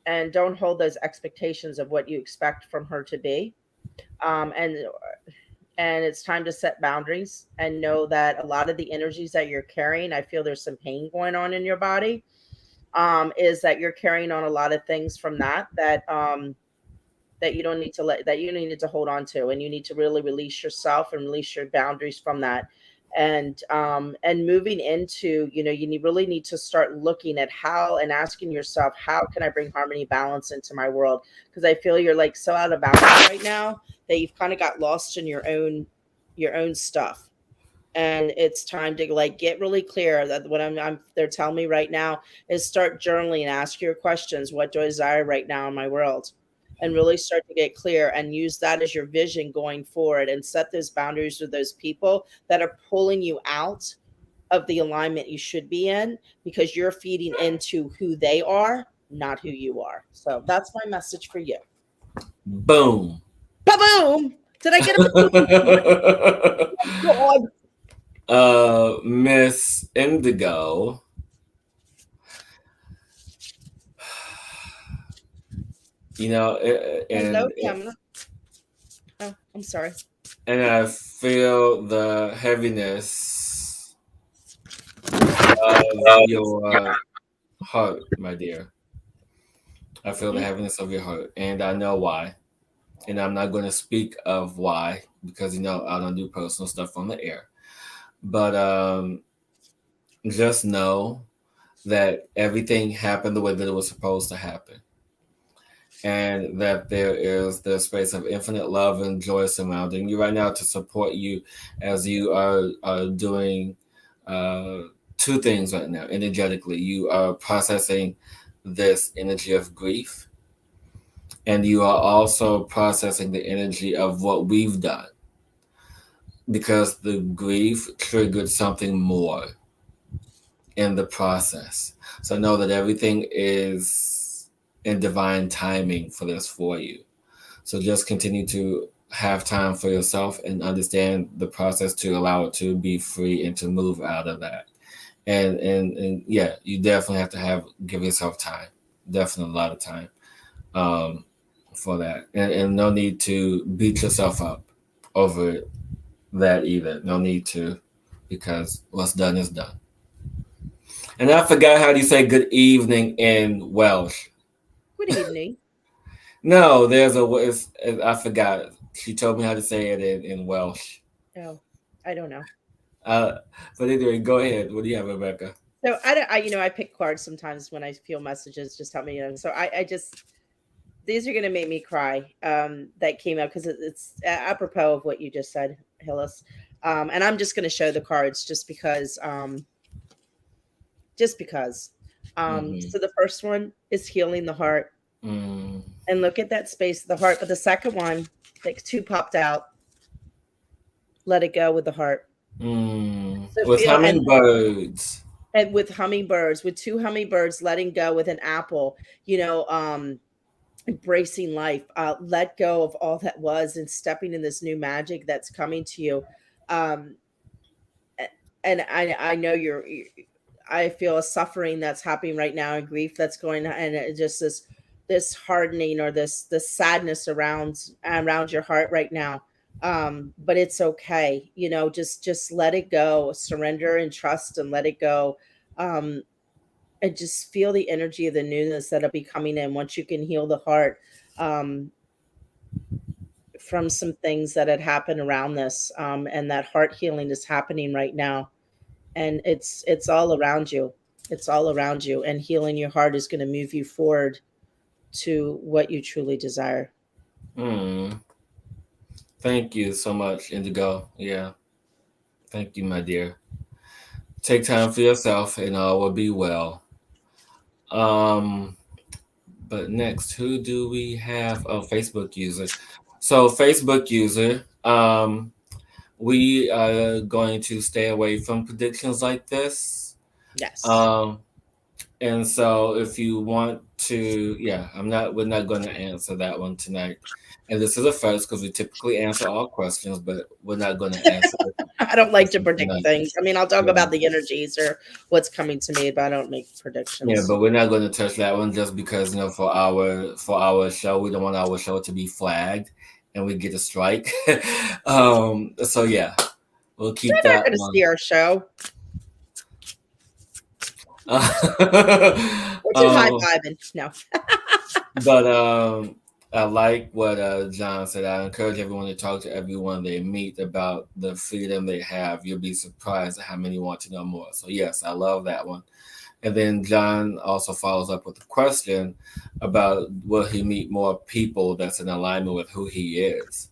and don't hold those expectations of what you expect from her to be. um, and and it's time to set boundaries and know that a lot of the energies that you're carrying, I feel there's some pain going on in your body. Is that you're carrying on a lot of things from that you don't need to let that you need to hold on to, and you need to really release yourself and release your boundaries from that. And moving into, really need to start looking at how, and asking yourself, how can I bring harmony, balance into my world? Because I feel you're like so out of balance right now that you've kind of got lost in your own stuff. And it's time to, like, get really clear that what I'm they're telling me right now is start journaling and ask your questions. What do I desire right now in my world? And really start to get clear and use that as your vision going forward, and set those boundaries with those people that are pulling you out of the alignment you should be in, because you're feeding into who they are, not who you are. So that's my message for you. Boom. Ba-boom! Did I get a boom? God. Miss Indigo. you know, Hello, Pamela. Oh, I'm sorry. and I feel the heaviness of your heart, my dear. I feel the Mm, heaviness of your heart, and I know why. And I'm not going to speak of why because I don't do personal stuff on the air. But just know that everything happened the way that it was supposed to happen, and that there is the space of infinite love and joy surrounding you right now to support you as you are doing uh, two things right now energetically. You are processing this energy of grief, and you are also processing the energy of what we've done because the grief triggered something more in the process. So know that everything is in divine timing for this for you. So just continue to have time for yourself and understand the process to allow it to be free and to move out of that. And yeah, you definitely have to give yourself time. Definitely a lot of time for that. And no need to beat yourself up over that either. No need to, because what's done is done. And I forgot how do you say good evening in Welsh. good evening. No, I forgot. She told me how to say it in Welsh. Oh, I don't know. Uh, but anyway, go ahead. What do you have, Rebecca? So I don't. I pick cards sometimes when I feel messages just help me. So I just these are gonna make me cry. That came up because it's apropos of what you just said, Hillis. And I'm just gonna show the cards just because. Just because. Mm-hmm. So the first one is healing the heart, Mm, and look at that space of the heart. But the second one, like two popped out. Let it go with the heart. So With feel hummingbirds. and with hummingbirds, with two hummingbirds letting go with an apple. Embracing life, let go of all that was and stepping in this new magic that's coming to you. Um, and I know I feel a suffering that's happening right now and grief that's going on, and just this hardening or this sadness around your heart right now. But it's okay, just let it go, surrender and trust and let it go. Um, and just feel the energy of the newness that'll be coming in once you can heal the heart. Um, from some things that had happened around this, and that heart healing is happening right now, and it's all around you. It's all around you, and healing your heart is going to move you forward to what you truly desire. Mm, thank you so much, Indigo. Yeah, thank you, my dear. Take time for yourself, and all will be well. Um, but next, who do we have? Oh, Facebook user. So, Facebook user. We are going to stay away from predictions like this. Yes. Um, and so if you want to, yeah, we're not going to answer that one tonight. And this is a first because we typically answer all questions, but we're not going to answer this I don't like to question predict tonight. things. I mean, I'll talk Yeah. about the energies or what's coming to me, but I don't make Yeah, predictions. but we're not going to touch that one just because for our show, we don't want our show to be flagged and we get a strike. So yeah, we'll keep They're not that going to one. see our show. We're too high um, fiving. No. but I like what John said. I encourage everyone to talk to everyone they meet about the freedom they have. You'll be surprised at how many want to know more. So yes, I love that one. And then John also follows up with a question about will he meet more people that's in alignment with who he is.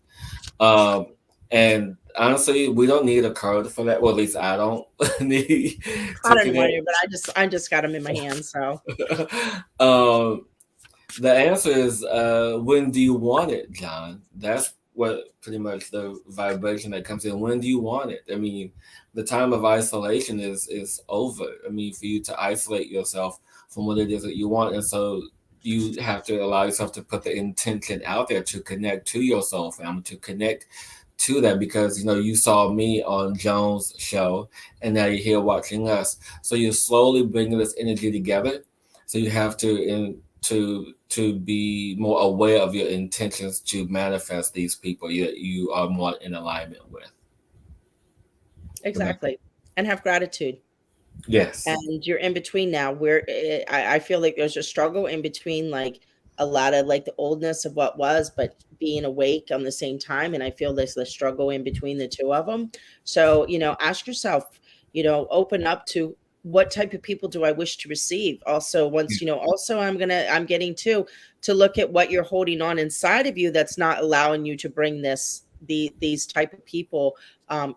Um, and honestly, we don't need a card for that. Well, at least I don't need I to don't want connect. to, but I just got them in my hand. So um, the answer is when do you want it, John? That's what pretty much the vibration that comes in. When do you want it? I mean, the time of isolation is over. I mean, for you to isolate yourself from what it is that you want, and so you have to allow yourself to put the intention out there to connect to your soul family, to connect to that because you saw me on Jones' show, and now you're here watching us. So you're slowly bringing this energy together. So you have to to be more aware of your intentions to manifest these people you are more in alignment with. Rebecca? Exactly. And have gratitude. Yes. And you're in between now where I feel like there's a struggle in between, like a lot of like the oldness of what was, but being awake on the same time. And I feel there's the struggle in between the two of them. So, ask yourself, open up to what type of people do I wish to receive? Also, once, also I'm getting to look at what you're holding on inside of you that's not allowing you to bring these type of people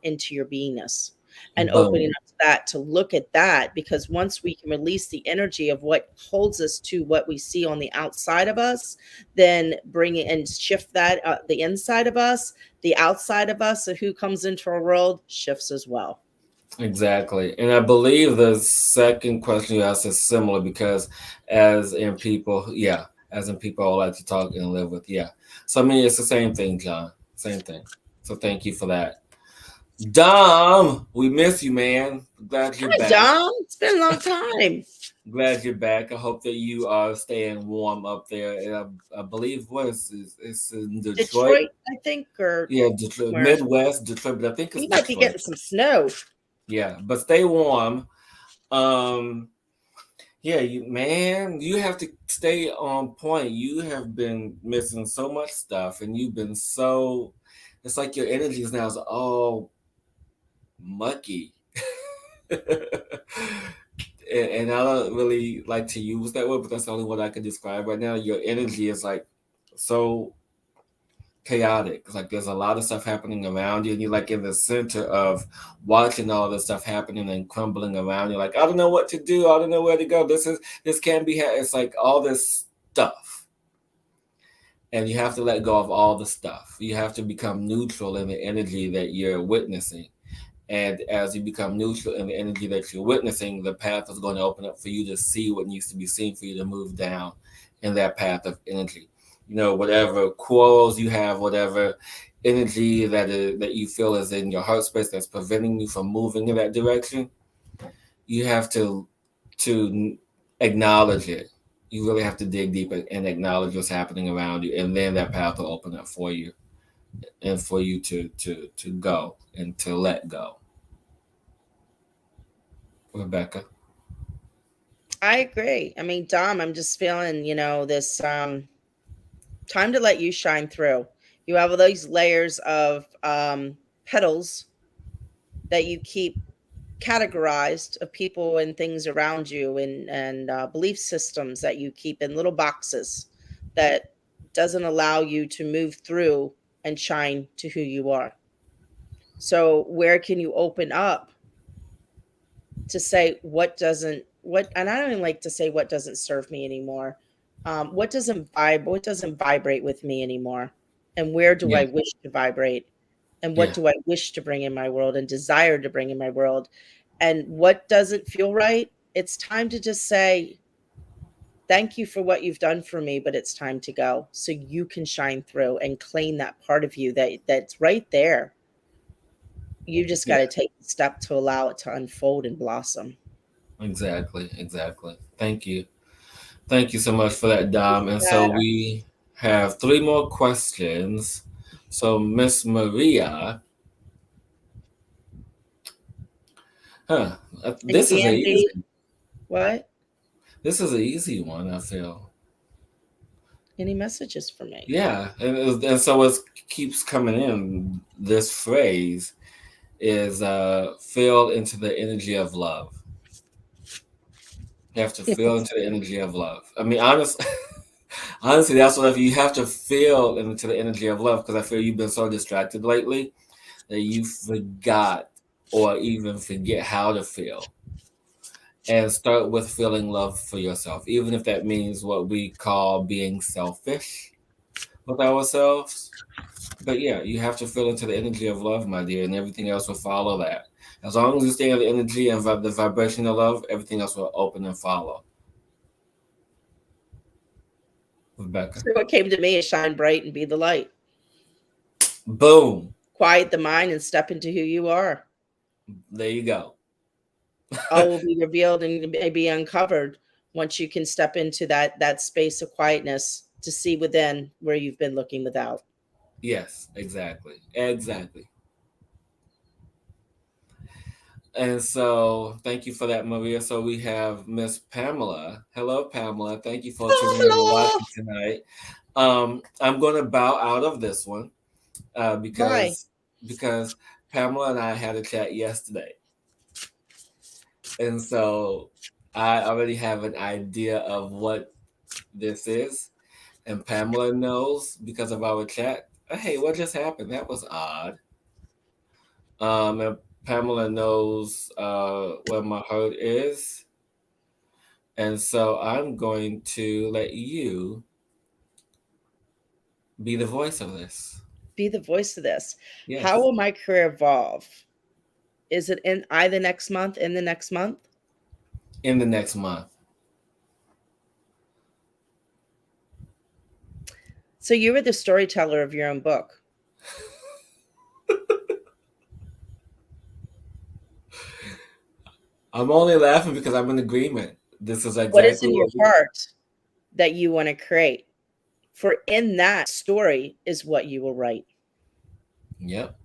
into your beingness, and opening Boom. up to that, to look at that, because once we can release the energy of what holds us to what we see on the outside of us, then bring it and shift that, the inside of us, the outside of us, so who comes into our world shifts as well. Exactly. And I believe the second question you asked is similar because as in people, yeah, as in people I like to talk and live with, yeah. So I mean it's the same thing, John. Same thing. So thank you for that. Dom, we miss you, man. Glad you're Hi, back. Dom. It's been a long time. Glad you're back. I hope that you are staying warm up there. And I believe what is this? It's in Detroit. Detroit, I think, or Yeah, Detroit, somewhere. Midwest Detroit, but I think it's We might be Detroit. getting some snow. Yeah, but stay warm. Um, yeah, you have to stay on point. You have been missing so much stuff, and you've been so. It's like your energy is now is all mucky. And I don't really like to use that word, but that's the only word I can describe right now. Your energy is like so chaotic. It's like there's a lot of stuff happening around you, and you're like in the center of watching all this stuff happening and crumbling around. You're like, I don't know what to do. I don't know where to go. This can't be. It's like all this stuff, and you have to let go of all the stuff. You have to become neutral in the energy that you're witnessing. And as you become neutral in the energy that you're witnessing, the path is going to open up for you to see what needs to be seen for you to move down in that path of energy. Whatever quarrels you have, whatever energy that you feel is in your heart space that's preventing you from moving in that direction, you have to acknowledge it. You really have to dig deep and acknowledge what's happening around you, and then that path will open up for you and for you to go and to let go. Rebecca. I agree. I mean, Dom, I'm just feeling, this time to let you shine through. You have all these layers of petals that you keep categorized, of people and things around you, and belief systems that you keep in little boxes that doesn't allow you to move through and shine to who you are. So where can you open up to say what doesn't, what, and I don't even like to say what doesn't serve me anymore. What doesn't vibrate with me anymore, and where do Yeah, I wish to vibrate, and what yeah, do I wish to bring in my world and desire to bring in my world, and what doesn't feel right. It's time to just say thank you for what you've done for me, but it's time to go, so you can shine through and claim that part of you that's right there. You just got yeah. to take the step to allow it to unfold and blossom. Exactly, exactly. Thank you. Thank you so much for that, Dom. And so That we have three more questions. So Miss Maria, huh? and This is a Candy, easy. what? This is an easy one. I feel. Any messages for me? Yeah, and so it keeps coming in. This phrase is feel into the energy of love. You have to feel into the energy of love. I mean, honestly, that's what you have to feel into the energy of love because I feel you've been so distracted lately that you forgot or even forget how to feel. And start with feeling love for yourself, even if that means what we call being selfish with ourselves. But yeah, you have to feel into the energy of love, my dear, and everything else will follow that. As long as you stay in the energy and the vibration of love, everything else will open and follow. Rebecca. So what came to me is shine bright and be the light. Boom. Quiet the mind and step into who you are. There you go. All will be revealed and may be uncovered once you can step into that space of quietness to see within where you've been looking without. Yes, exactly. Exactly. And so, thank you for that, Maria. So we have Miss Pamela. Hello, Pamela. Thank you for tuning in and Hello. watching tonight. I'm going to bow out of this one uh, Why? because because Pamela and I had a chat yesterday, and so I already have an idea of what this is, and Pamela knows because of our chat. Hey, what just happened? That was odd. And Pamela knows where my heart is. And so I'm going to let you be the voice of this. Be the voice of this. How Yes. will my career evolve? Is it in I the next month? In the next month? In the next month. So you were the storyteller of your own book. I'm only laughing because I'm in agreement. This is What is exactly in your what we. heart that you want to create? For in that story is what you will write. Yep.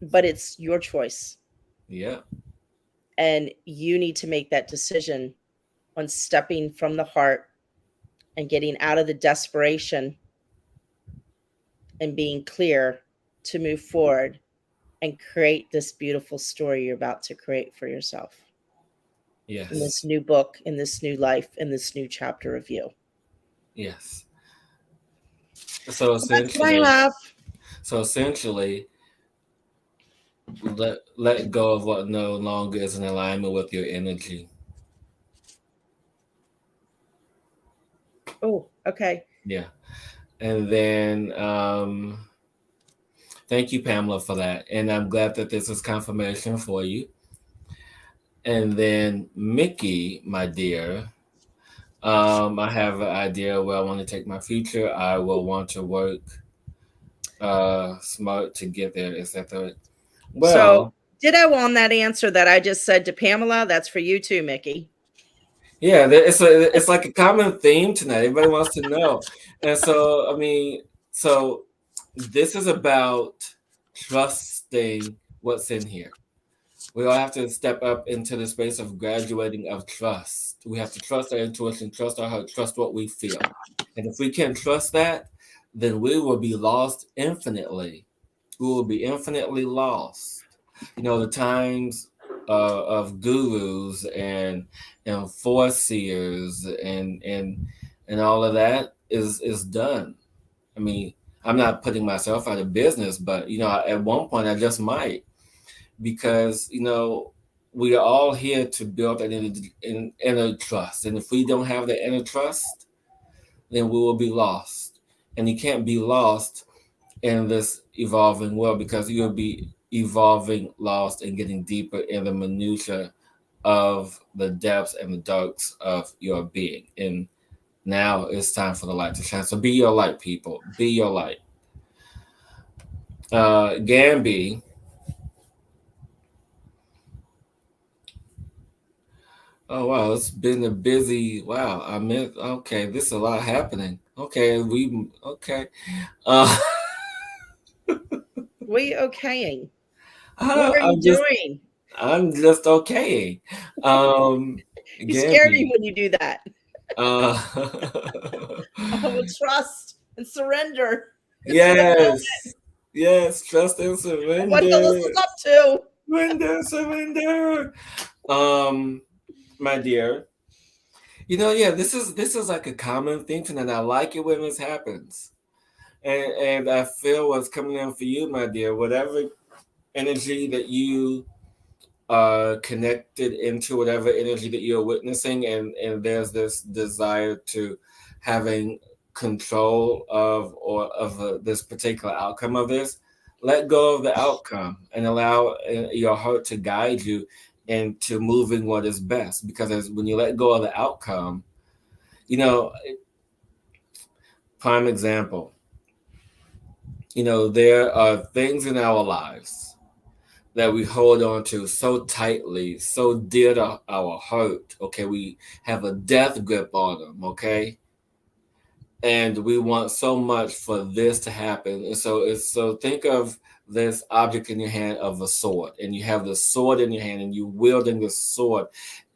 But it's your choice. Yep. And you need to make that decision on stepping from the heart and getting out of the desperation and being clear to move forward and create this beautiful story you're about to create for yourself in this Yes. new book, in this new life, in this new chapter of you. Yes. So So that's what I essentially, have. so essentially, let go of what no longer is in alignment with your energy. Oh, okay. Yeah. And then thank you, Pamela, for that. And I'm glad that this is confirmation for you. And then Mickey, my dear, I have an idea where I want to take my future. I will want to work smart to get there. Is that the So well? ditto on that answer that I just said to Pamela. That's for you too, Mickey. Yeah, it's like a common theme tonight. Everybody wants to know, and so I mean, so this is about trusting what's in here. We all have to step up into the space of graduating of trust. We have to trust our intuition, trust our heart, trust what we feel. And if we can't trust that, then we will be lost infinitely. We will be infinitely lost. You know, the times of gurus and foreseers and all of that is done. I mean, I'm not putting myself out of business, but you know, at one point I just might because you know we are all here to build an inner trust, and if we don't have the inner trust, then we will be lost. And you can't be lost in this evolving world because you'll be evolving lost and getting deeper in the minutia of the depths and the darks of your being. And now it's time for the light to shine. So be your light, people. Be your light. Gamby. Oh wow, it's been a busy. Wow, I meant okay. This is a lot happening. Okay, we okay. Uh, What are you okaying? What are you I'm just doing? I'm just okay. Um, You scare me Gamby. when you do that. Uh, I will trust and surrender to the moment yes, yes. Trust and of what Hillis surrender. is up to. Surrender, surrender. Um, my dear. You know, yeah. This is like a common thing tonight. I like it when this happens. And I feel what's coming in for you, my dear. Whatever energy that you are connected into, whatever energy that you're witnessing, and there's this desire to having control of or of this particular outcome of this. Let go of the outcome and allow your heart to guide you into moving what is best. Because when you let go of the outcome, you know, prime example. You know, there are things in our lives that we hold on to so tightly, so dear to our heart. Okay, we have a death grip on them. Okay, and we want so much for this to happen. And so think of this object in your hand of a sword, and you have the sword in your hand, and you wielding the sword,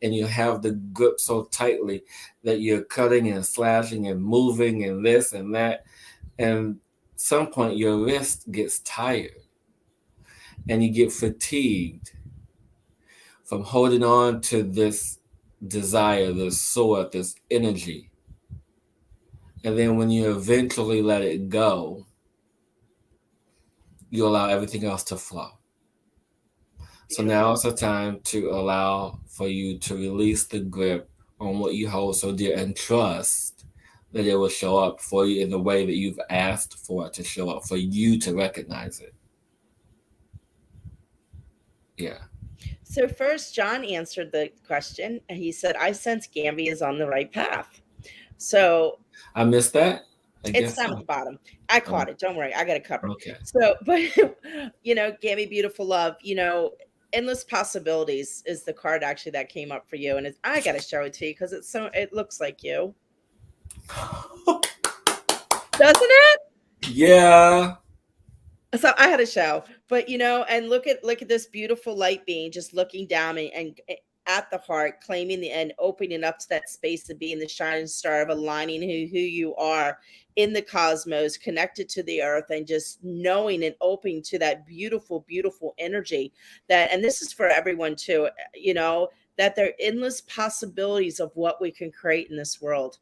and you have the grip so tightly that you're cutting and slashing and moving and this and that, and some point your wrist gets tired and you get fatigued from holding on to this desire, this sword, this energy. And then when you eventually let it go, you allow everything else to flow. So now Beautiful. it's a time to allow for you to release the grip on what you hold so dear and trust that it will show up for you in the way that you've asked for it to show up, for you to recognize it. Yeah. So first, John answered the question, and he said, "I sense Gamby is on the right path." So I missed that? I it's guess down at so. the bottom. I Oh, caught it. Don't worry, I got it covered. okay. So, but Gammy, beautiful love. Endless possibilities is the card actually that came up for you, and I got to show it to you because it looks like you, doesn't it? Yeah. So I had a show, but and look at this beautiful light being just looking down and at the heart, claiming the end, opening up to that space of being the shining star of aligning who you are in the cosmos, connected to the earth, and just knowing and opening to that beautiful, beautiful energy and this is for everyone too, that there are endless possibilities of what we can create in this world.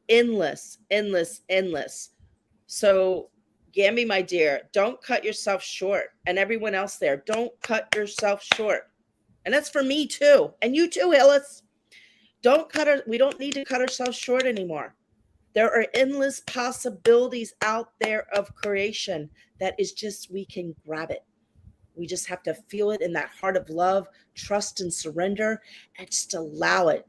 Endless, endless, endless. So, Gamby, my dear, don't cut yourself short. And everyone else there, don't cut yourself short. And that's for me too. And you too, Hillis. We don't need to cut ourselves short anymore. There are endless possibilities out there of creation that is just, we can grab it. We just have to feel it in that heart of love, trust, and surrender, and just allow it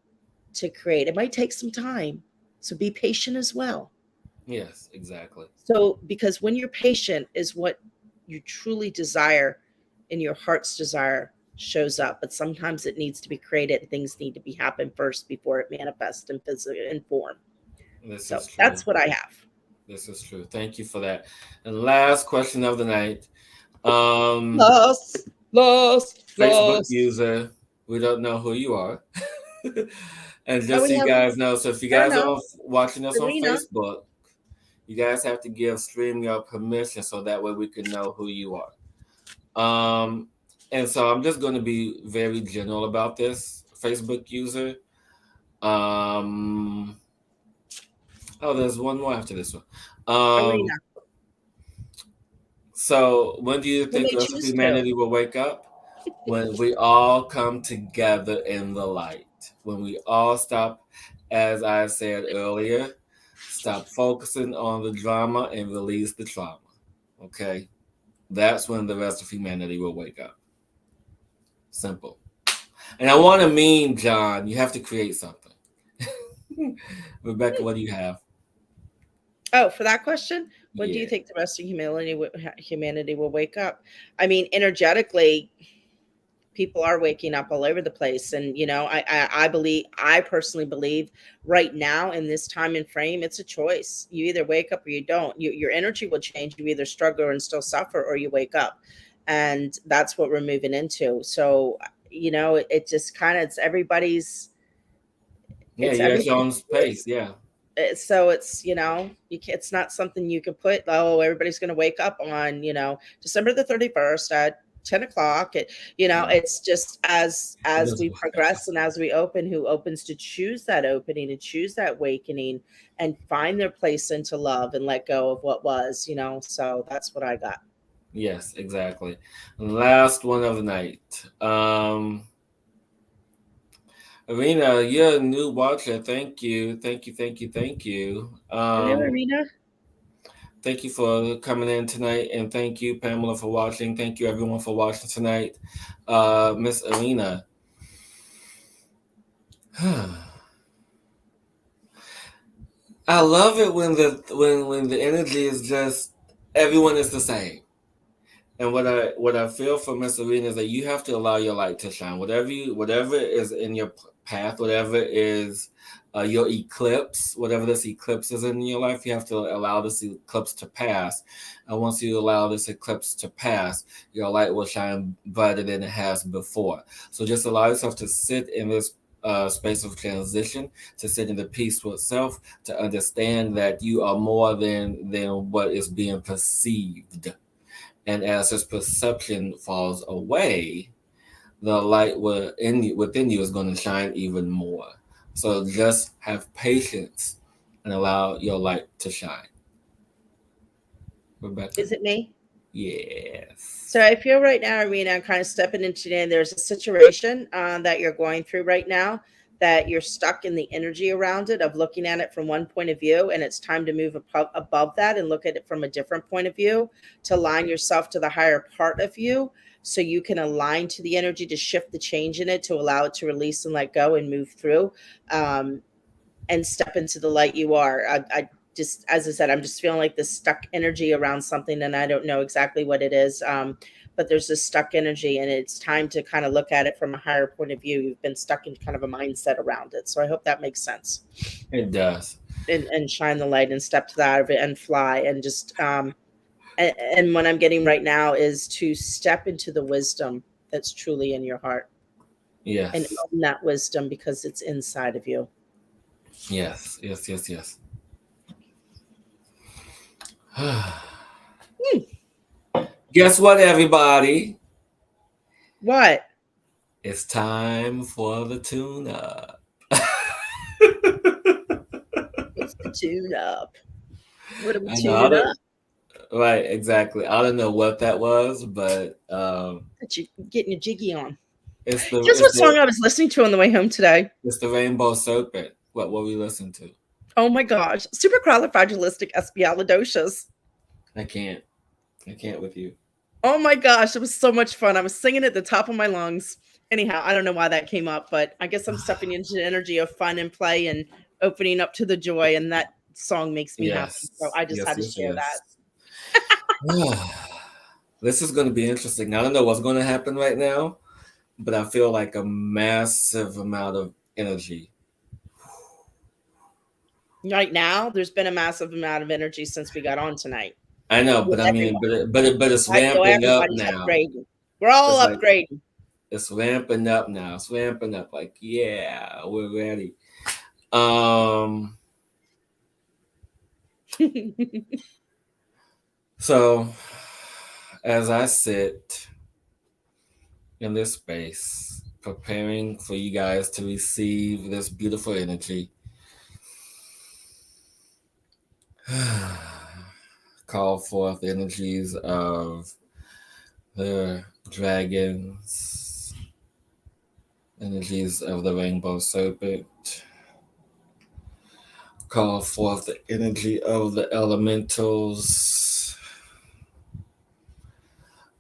to create. It might take some time. So be patient as well. Yes, exactly. So, because when you're patient is what you truly desire and your heart's desire shows up. But sometimes it needs to be created and things need to be happen first before it manifests in physical in form. This So is true. that's what I have. This is true. Thank you for that. And last question of the night. Um, Lost, lost, Facebook lost. user, we don't know who you are. And Oh, just so we you have guys know, so if you no, guys no, are watching us on Serena. Facebook, you guys have to give StreamYard permission so that way we can know who you are. Um, and so I'm just going to be very general about this Facebook user. Um, oh, there's one more after this one. Um, Arena. so when do you When think they the rest of choose to. humanity will wake up? When we all come together in the light. When we all stop, as I said earlier, stop focusing on the drama and release the trauma. Okay? That's when the rest of humanity will wake up. Simple. And I want to mean, John, you have to create something. Rebecca, what do you have? Oh, for that question, when do you Yeah. think the rest of humanity will wake up? I mean, energetically, people are waking up all over the place, and I believe, I personally believe, right now in this time and frame, it's a choice. You either wake up or you don't. Your energy will change. You either struggle and still suffer, or you wake up, and that's what we're moving into. So it just kind of, Yeah, it's you're at your everybody's own pace. choice. Yeah. So it's not something you can put, oh, everybody's going to wake up on December the 31st at 10 o'clock. Yeah. It's just It as doesn't we work that way. progress and as we open, who opens to choose that opening and choose that awakening and find their place into love and let go of what was. So that's what I got. Yes, exactly. Last one of the night. Arena, you're a new watcher. Thank you. Thank you. Thank you. Thank you. Hello, Irina. Thank you for coming in tonight. And thank you, Pamela, for watching. Thank you, everyone, for watching tonight. Miss Arena. I love it when the energy is just everyone is the same. And what I feel for Miss Arena is that you have to allow your light to shine. Whatever is in your path, whatever is your eclipse, whatever this eclipse is in your life, you have to allow this eclipse to pass. And once you allow this eclipse to pass, your light will shine brighter than it has before. So just allow yourself to sit in this space of transition, to sit in the peace with self, to understand that you are more than what is being perceived. And as his perception falls away, the light within you is going to shine even more. So just have patience and allow your light to shine. Rebecca? Is it me? So Yes. I feel right now, Arena, kind of stepping into today, and there's a situation that you're going through right now that you're stuck in the energy around it of looking at it from one point of view, and it's time to move above that and look at it from a different point of view to align yourself to the higher part of you so you can align to the energy to shift the change in it to allow it to release and let go and move through. Um, and step into the light you are. I just, as I said, I'm just feeling like this stuck energy around something, and I don't know exactly what it is. But there's this stuck energy, and it's time to kind of look at it from a higher point of view. You've been stuck in kind of a mindset around it. So I hope that makes sense. It does. And shine the light and step to that of it and fly and just and what I'm getting right now is to step into the wisdom that's truly in your heart and Yes. own that wisdom because it's inside of you. Yes. Yes. Yes. Yes. Hmm. Guess what, everybody? What? It's time for the tune up. What's the tune up? What are we I know. I tuning don't, up? right, exactly. I don't know what that was, but That you getting your jiggy on. it's the Guess it's what song the I was listening to on the way home today? it's the Rainbow Serpent. What we listen to? Oh my gosh. Supercalifragilisticexpialidocious. I can't. I can't with you. Oh my gosh. It was so much fun. I was singing at the top of my lungs. Anyhow, I don't know why that came up, but I guess I'm stepping into the energy of fun and play and opening up to the joy. And that song makes me happy. So Yes. I just Yes. had to Yes. share that. Yes. This is going to be interesting. I don't know what's going to happen right now, but I feel like a massive amount of energy. Right now, there's been a massive amount of energy since we got on tonight I know, with but I mean, everyone. but it's I feel ramping up everybody's now. upgrading. We're all It's like upgrading. it's ramping up now. It's ramping up. Like, yeah, we're ready. Um. So, as I sit in this space, preparing for you guys to receive this beautiful energy, call forth the energies of the dragons, energies of the rainbow serpent, call forth the energy of the elementals,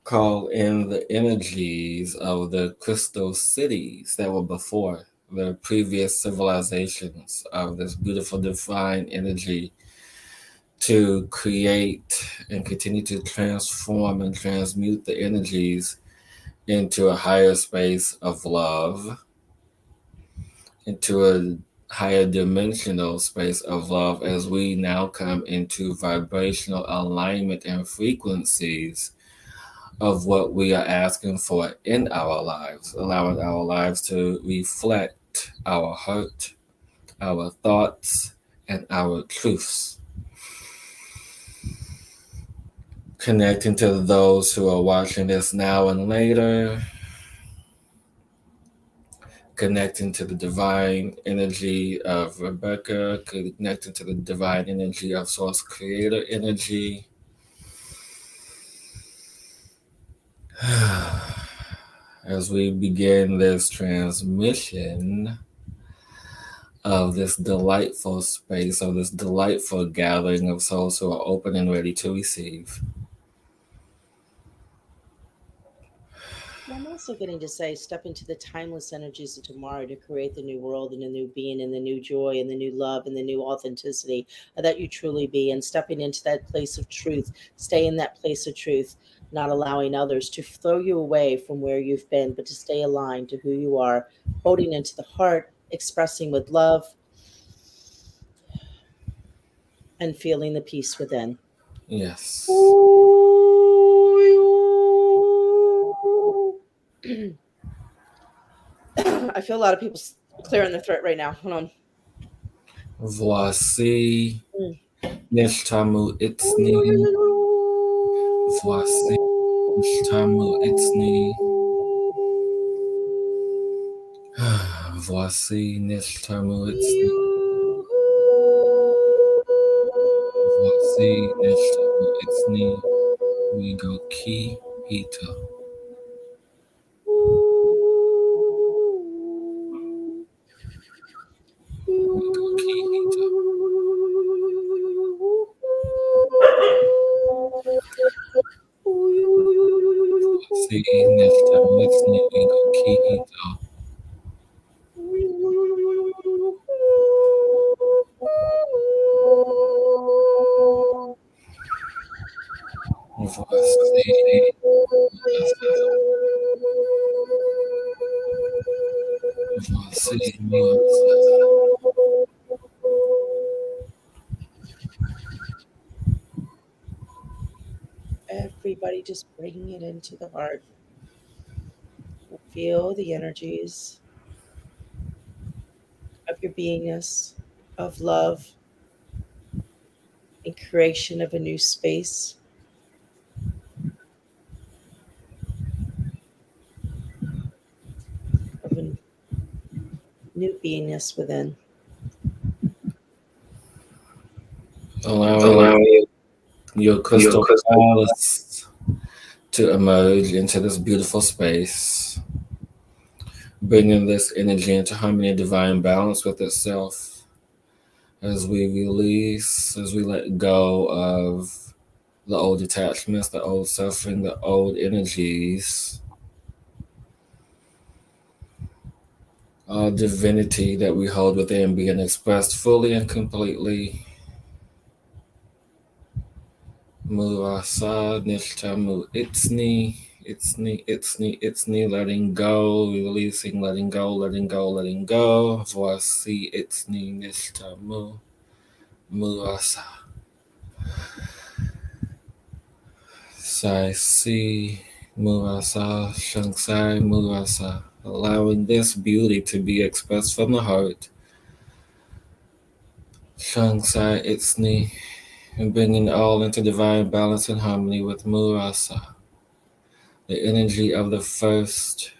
call in the energies of the crystal cities that were before the previous civilizations of this beautiful divine energy to create and continue to transform and transmute the energies into a higher space of love, into a higher dimensional space of love as we now come into vibrational alignment and frequencies of what we are asking for in our lives, allowing our lives to reflect our heart, our thoughts, and our truths. Connecting to those who are watching this now and later, connecting to the divine energy of Rebecca, connecting to the divine energy of Source Creator energy. As we begin this transmission of this delightful space, of this delightful gathering of souls who are open and ready to receive. I'm also getting to say, step into the timeless energies of tomorrow to create the new world and the new being and the new joy and the new love and the new authenticity that you truly be. And stepping into that place of truth, stay in that place of truth. not allowing others to throw you away from where you've been, but to stay aligned to who you are, holding into the heart, expressing with love, and feeling the peace within. Yes. I feel a lot of people clearing their throat right now. Hold on. Voici Mm. nishtamu itsni. Voici nishtamu itsni. Voici nishtamu itsni. Voici nishtamu itsni. We go ki hito. We go ki hito. Voici nishtamu itsni. We go ki hito. Voici muasa. Voici muasa. Everybody just bringing it into the heart. Feel the energies of your beingness, of love, and creation of a new space, of a new beingness within. Allowing Allowing your your crystal crystal palace to emerge into this beautiful space, bringing this energy into harmony and divine balance with itself as we release, as we let go of the old attachments, the old suffering, the old energies, all divinity that we hold within being expressed fully and completely. Murasa Nishtamu Itsni, letting go, releasing, letting go, letting go, letting go. Voici Itsni Nishtamu Murasa. Sai Si Murasa Shangsai Murasa. Allowing this beauty to be expressed from the heart. Shangsai Itsni, and bringing all into divine balance and harmony with Murasa, the energy of the first,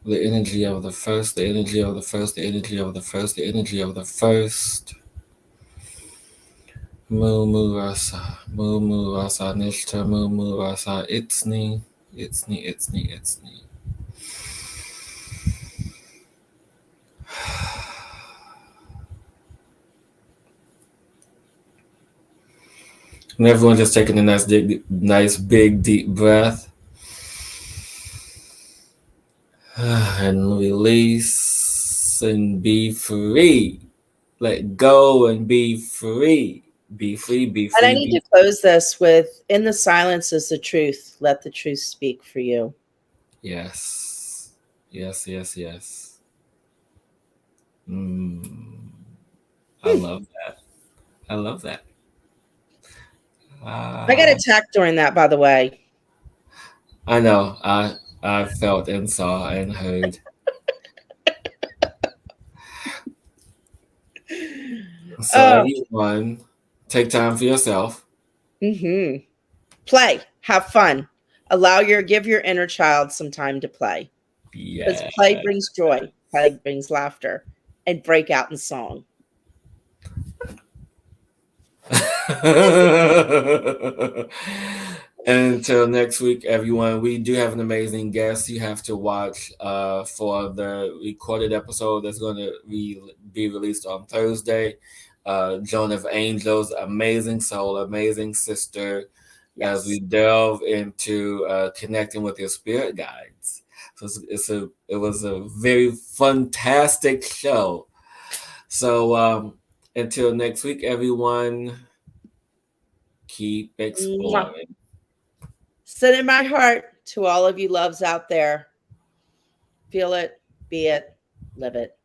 the energy of the first, the energy of the first, the energy of the first, the energy of the first. Murasa, Murasa, Nishta, Murasa, Itsni, Itsni. And everyone just taking a nice big deep breath. And release and be free. Let go and be free. Be free, be And I free, need be to close this with in the silence is the truth. Let the truth speak for you. Yes. Yes. Mm, I Hmm. love that. I love that. I got Ah, attacked during that, by the way. I know. I felt and saw and heard. So Oh, everyone, take time for yourself. mm-hmm. Play, have fun. Give your inner child some time to play. Because Yeah. play brings joy, play brings laughter, and break out in song. And until next week, everyone, we do have an amazing guest you have to watch for the recorded episode that's going to be released on Thursday. Joan of Angels, amazing soul, amazing sister, as we Yes. delve into connecting with your spirit guides. So it was a very fantastic show. So until next week, everyone, keep Mwah. exploring. Send in my heart to all of you loves out there. Feel it, be it, live it.